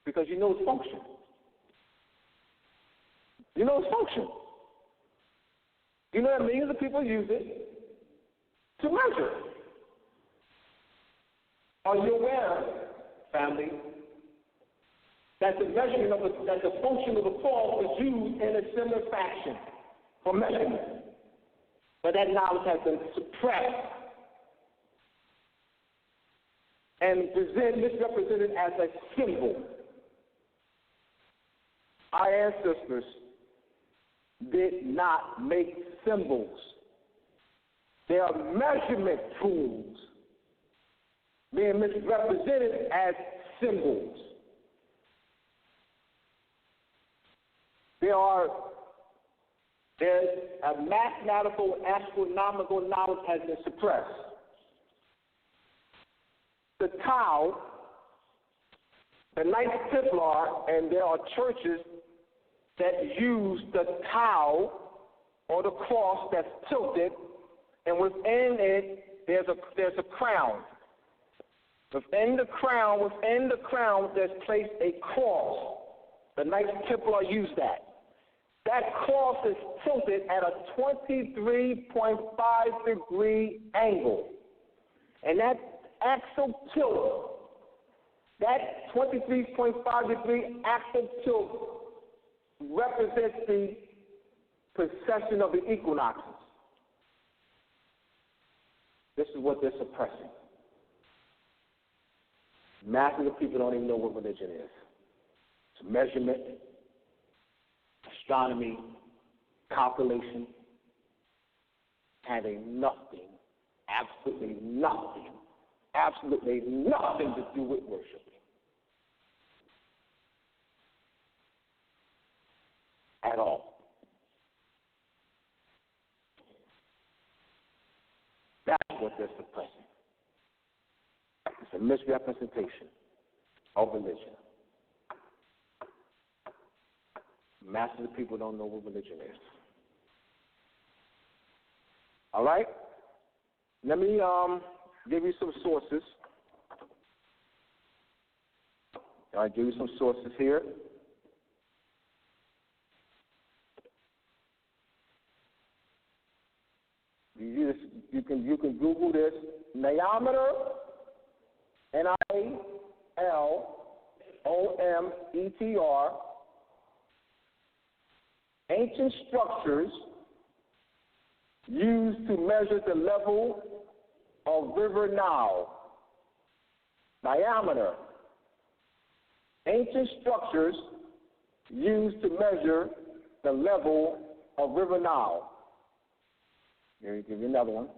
Because you know its function. You know its function. You know that millions of people use it to measure. Are you aware, family, that the measurement of that the function of the cross is used in a similar fashion for measurement? But that knowledge has been suppressed and misrepresented as a symbol. Our ancestors did not make symbols. They are measurement tools being misrepresented as symbols. There's a mathematical, astronomical knowledge has been suppressed. The Tau, the Knights Templar, and there are churches that use the Tau or the cross that's tilted, and within it there's a crown. Within the crown, there's placed a cross. The Knights Templar use that. That cross is tilted at a 23.5 degree angle. And that axial tilt, that 23.5 degree axial tilt represents the precession of the equinoxes. This is what they're suppressing. Masses of people don't even know what religion is. It's measurement, astronomy, calculation, having nothing, absolutely nothing to do with worship. At all. That's what they're suppressing. It's a misrepresentation of religion. Masses of people don't know what religion is. All right? Let me give you some sources. I'll give you some sources here. You can Google this. Niameter, Nilometer, ancient structures used to measure the level of River Nile. Diameter. Ancient structures used to measure the level of River Nile. Here, I'll give you another one.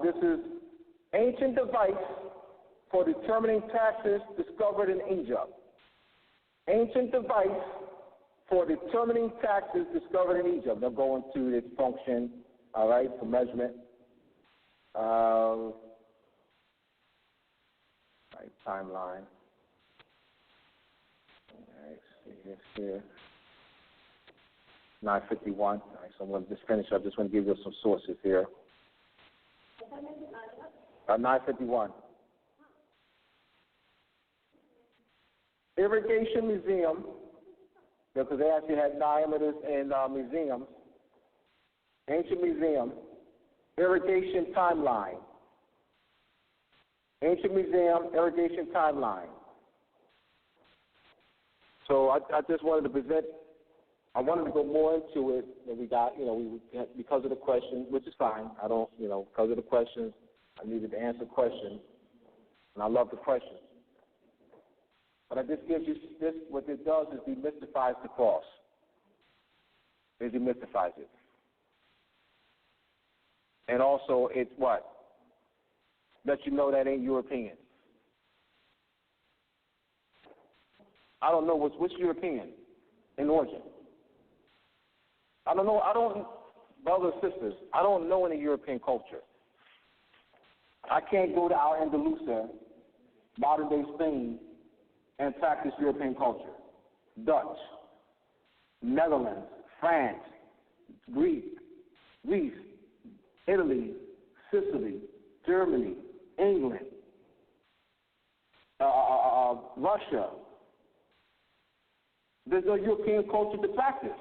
This is ancient device for determining taxes discovered in Egypt. Ancient device for determining taxes discovered in Egypt. They'll go into its function, all right, for measurement. Right, timeline. All right, see this here. 9:51. All right, so I'm going to just finish up. Just want to give you some sources here. 9:51. Irrigation Museum, because they actually had diameters in museums. Ancient Museum, Irrigation Timeline. Ancient Museum, Irrigation Timeline. So I just wanted to present, I wanted to go more into it than we got, because of the questions, which is fine. I don't, because of the questions, I needed to answer questions, and I love the questions. But I just gives you this, what it does is demystifies the cross. It demystifies it. And also, it's what? Lets you know that ain't European. I don't know what's European in origin. I don't know, brothers and sisters, I don't know any European culture. I can't go to Al-Andalusia, modern-day Spain, and practice European culture. Dutch, Netherlands, France, Greece, Italy, Sicily, Germany, England, Russia. There's no European culture to practice.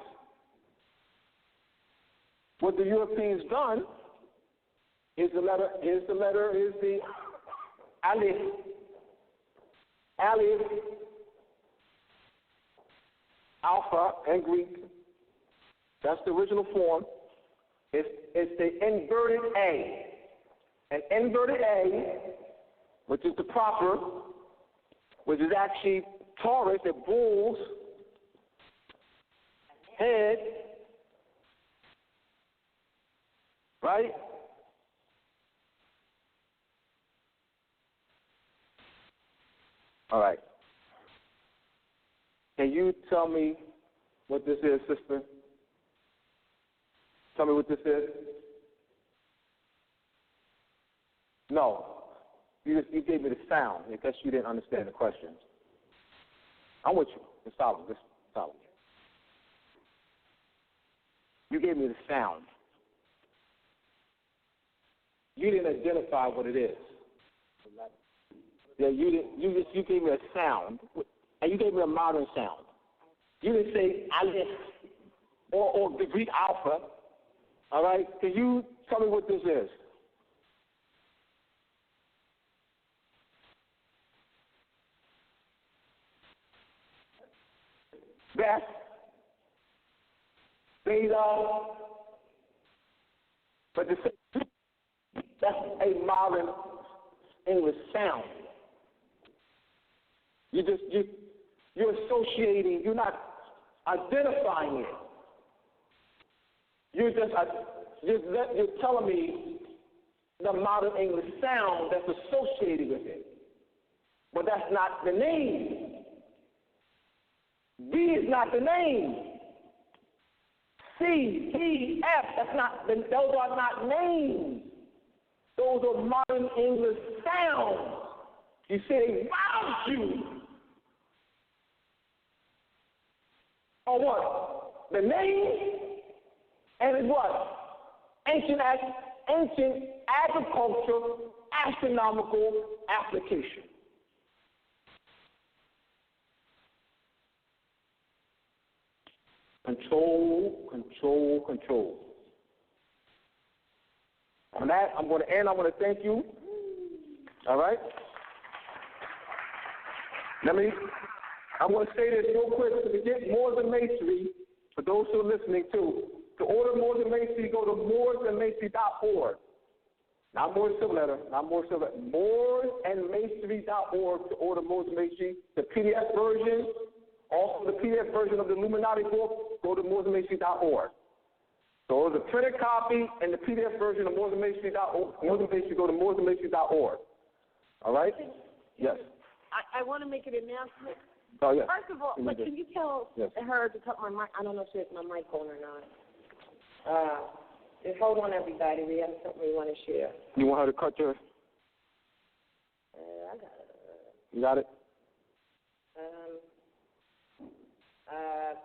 What the Europeans done is the letter, is the alif. Alif, alpha in Greek. That's the original form. It's the inverted A. An inverted A, which is the proper, which is actually Taurus, the bull's head, right? All right. Can you tell me what this is, sister? Tell me what this is. No. You gave me the sound because you didn't understand the question. I'm with you. It's solid. It's solid. You gave me the sound. You didn't identify what it is. Yeah, you gave me a sound, and you gave me a modern sound. You didn't say alif or the Greek alpha. All right? Can you tell me what this is? Beth, beta, but that's a modern English sound. You're associating, you're not identifying it. You're telling me the modern English sound that's associated with it. But that's not the name. B is not the name. C, T, F, those are not names. Those are modern English sounds. You say they robbed you. Or what? The name and it's what? Ancient agriculture, astronomical application. Control. On that, I'm going to end. I want to thank you. All right? I'm going to say this real quick. To get Moors and Masonry, for those who are listening too, to order Moors and Masonry, go to moorsandmasonry.org. Not Moors Silver Letter, moorsandmasonry.org to order Moors and Masonry. The PDF version, also the PDF version of the Illuminati book, go to moorsandmasonry.org. So there's a printed copy and the PDF version of moorsandmasonry.org. Moors and Masonry, go to moorsandmasonry.org. All right? Yes. I want to make an announcement. Oh, yes. First of all, can you tell her to cut my mic? I don't know if she has my mic on or not. Just hold on, everybody. We have something we want to share. You want her to cut your? I got it. You got it?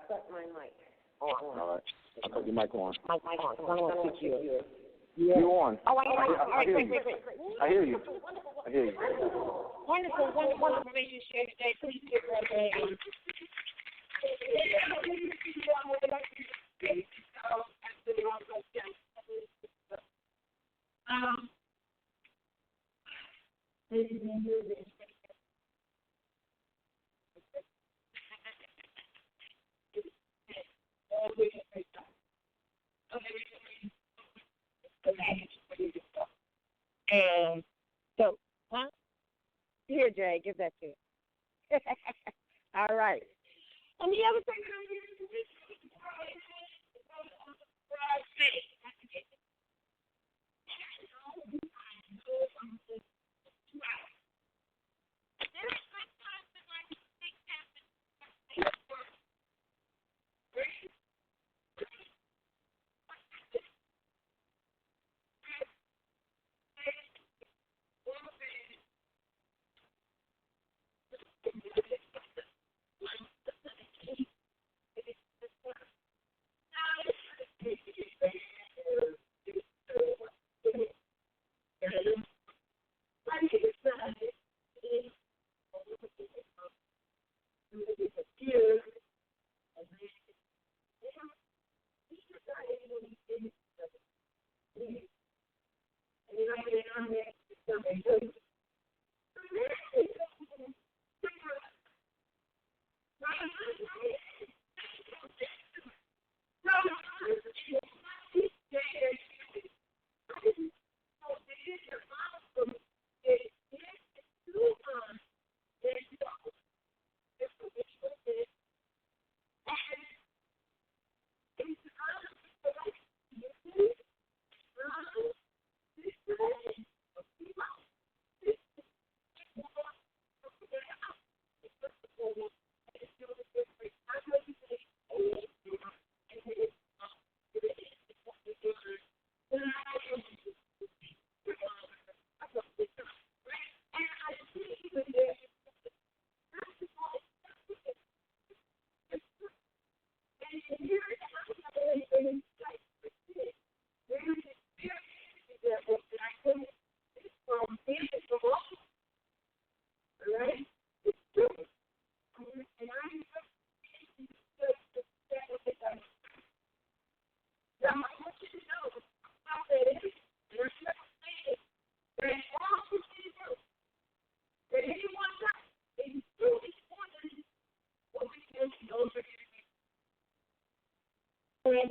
Cut my mic. On. All right. I'll cut your mic on. Mic on. I don't want to see you. Yeah. You on? Oh, I hear you. I hear you. Wonderful information shared today. Please give her a so, here, Jay, give that to you. All right. And the other thing that I'm going to do is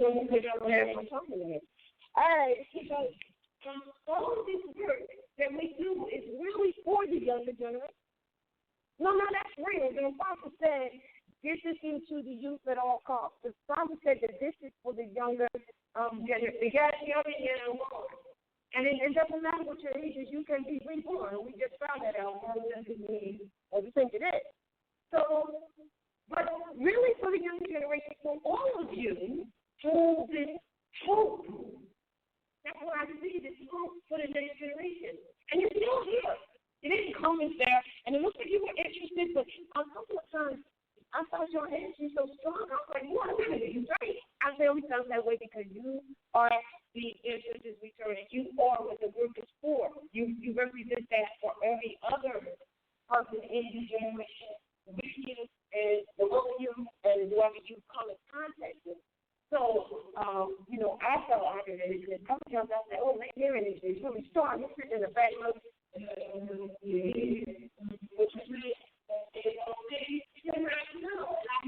I'm going to put on there and talking to him. All right, so all of this work that we do is really for the younger generation. No, that's real. The Bible said this is into the youth at all costs. The Bible said that this is for the younger generation. You got young and old. And it doesn't matter what your age is, you can be reborn. We just found that out. We think it is. So, but really for the younger generation, for all of you, hold this hope. That's what I see, this hope for the next generation. And you're still here. You didn't come in there, and it looks like you were interested, but a couple of times, I thought your energy so strong. I was like, what a minute, you right. I feel we felt that way because you are the Insurgents Returning. You are what the group is for. You represent that for every other person in the generation with you and below you and whoever you come in contact with. So, I felt honored and it said, I said, oh, my hearing is really strong. You're sitting in the back row. Which is really, I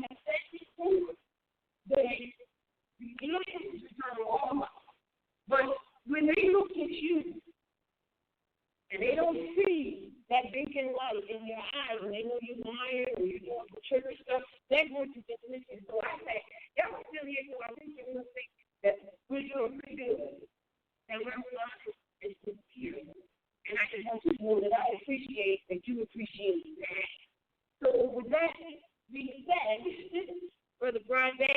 have said before, you look at this but when they look at you and they don't see that blinking light in your eyes and they know you're lying or you're doing the trigger stuff, they're going to just listen. So I say, y'all still here, so I think you're going to think that we're doing pretty good. And we're not is here. And I just want you to know that I appreciate that you appreciate that. So with that being said, Brother RVBey,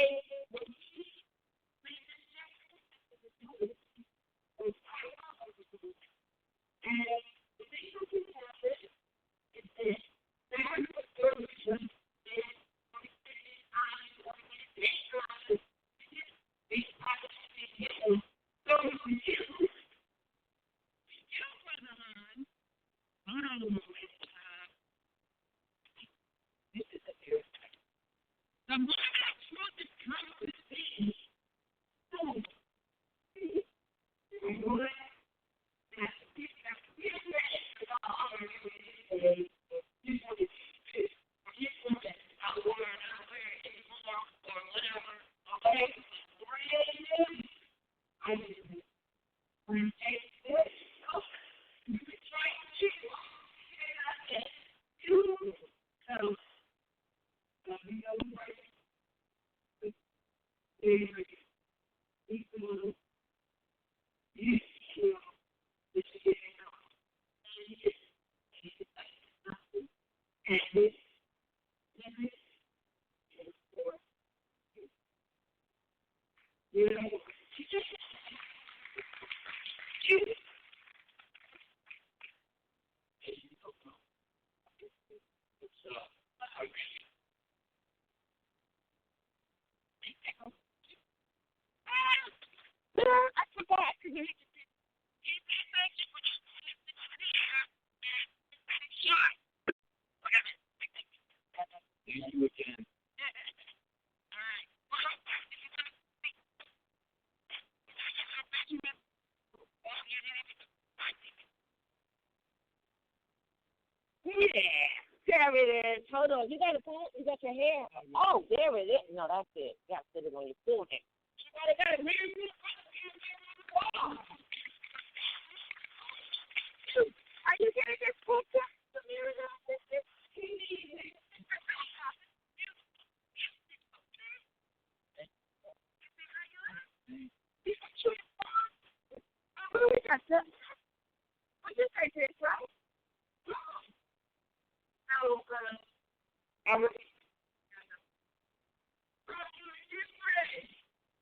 and the thing about this is this. I forgot to get You again. Yeah, there it is. Hold on. You got a phone? You got your hair? Oh, there it is. No, that's it. You got to sit it on your forehead. You got it. Are you getting this picture? The mirror on this? I just take this, right? So,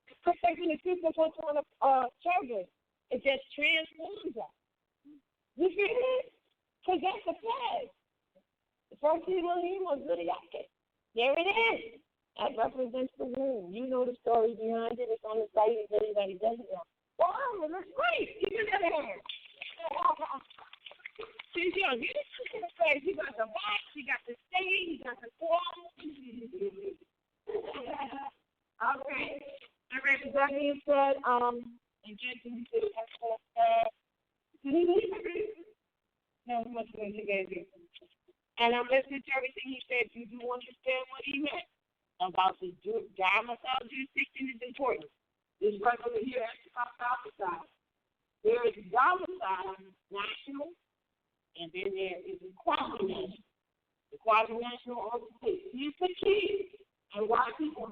it's like taking the people on charger. It just transforms us. You see it? Because that's the flag. The first people in was really accurate. There it is. That represents the womb. You know the story behind it. It's on the site if anybody doesn't know. Wow, it looks great. You can have it. She's young. You see the face. You got the box. You got the stage. You got the wall. Okay. All right. With that being said, and judging to no, much more together. And I'm listening to everything he said. You do understand what he meant about the domicile jurisdiction is important. This right over here actually comes out the side. There is domicile national, and then there is a quasi-national. The quasi-national are the states. Here's the key, and why people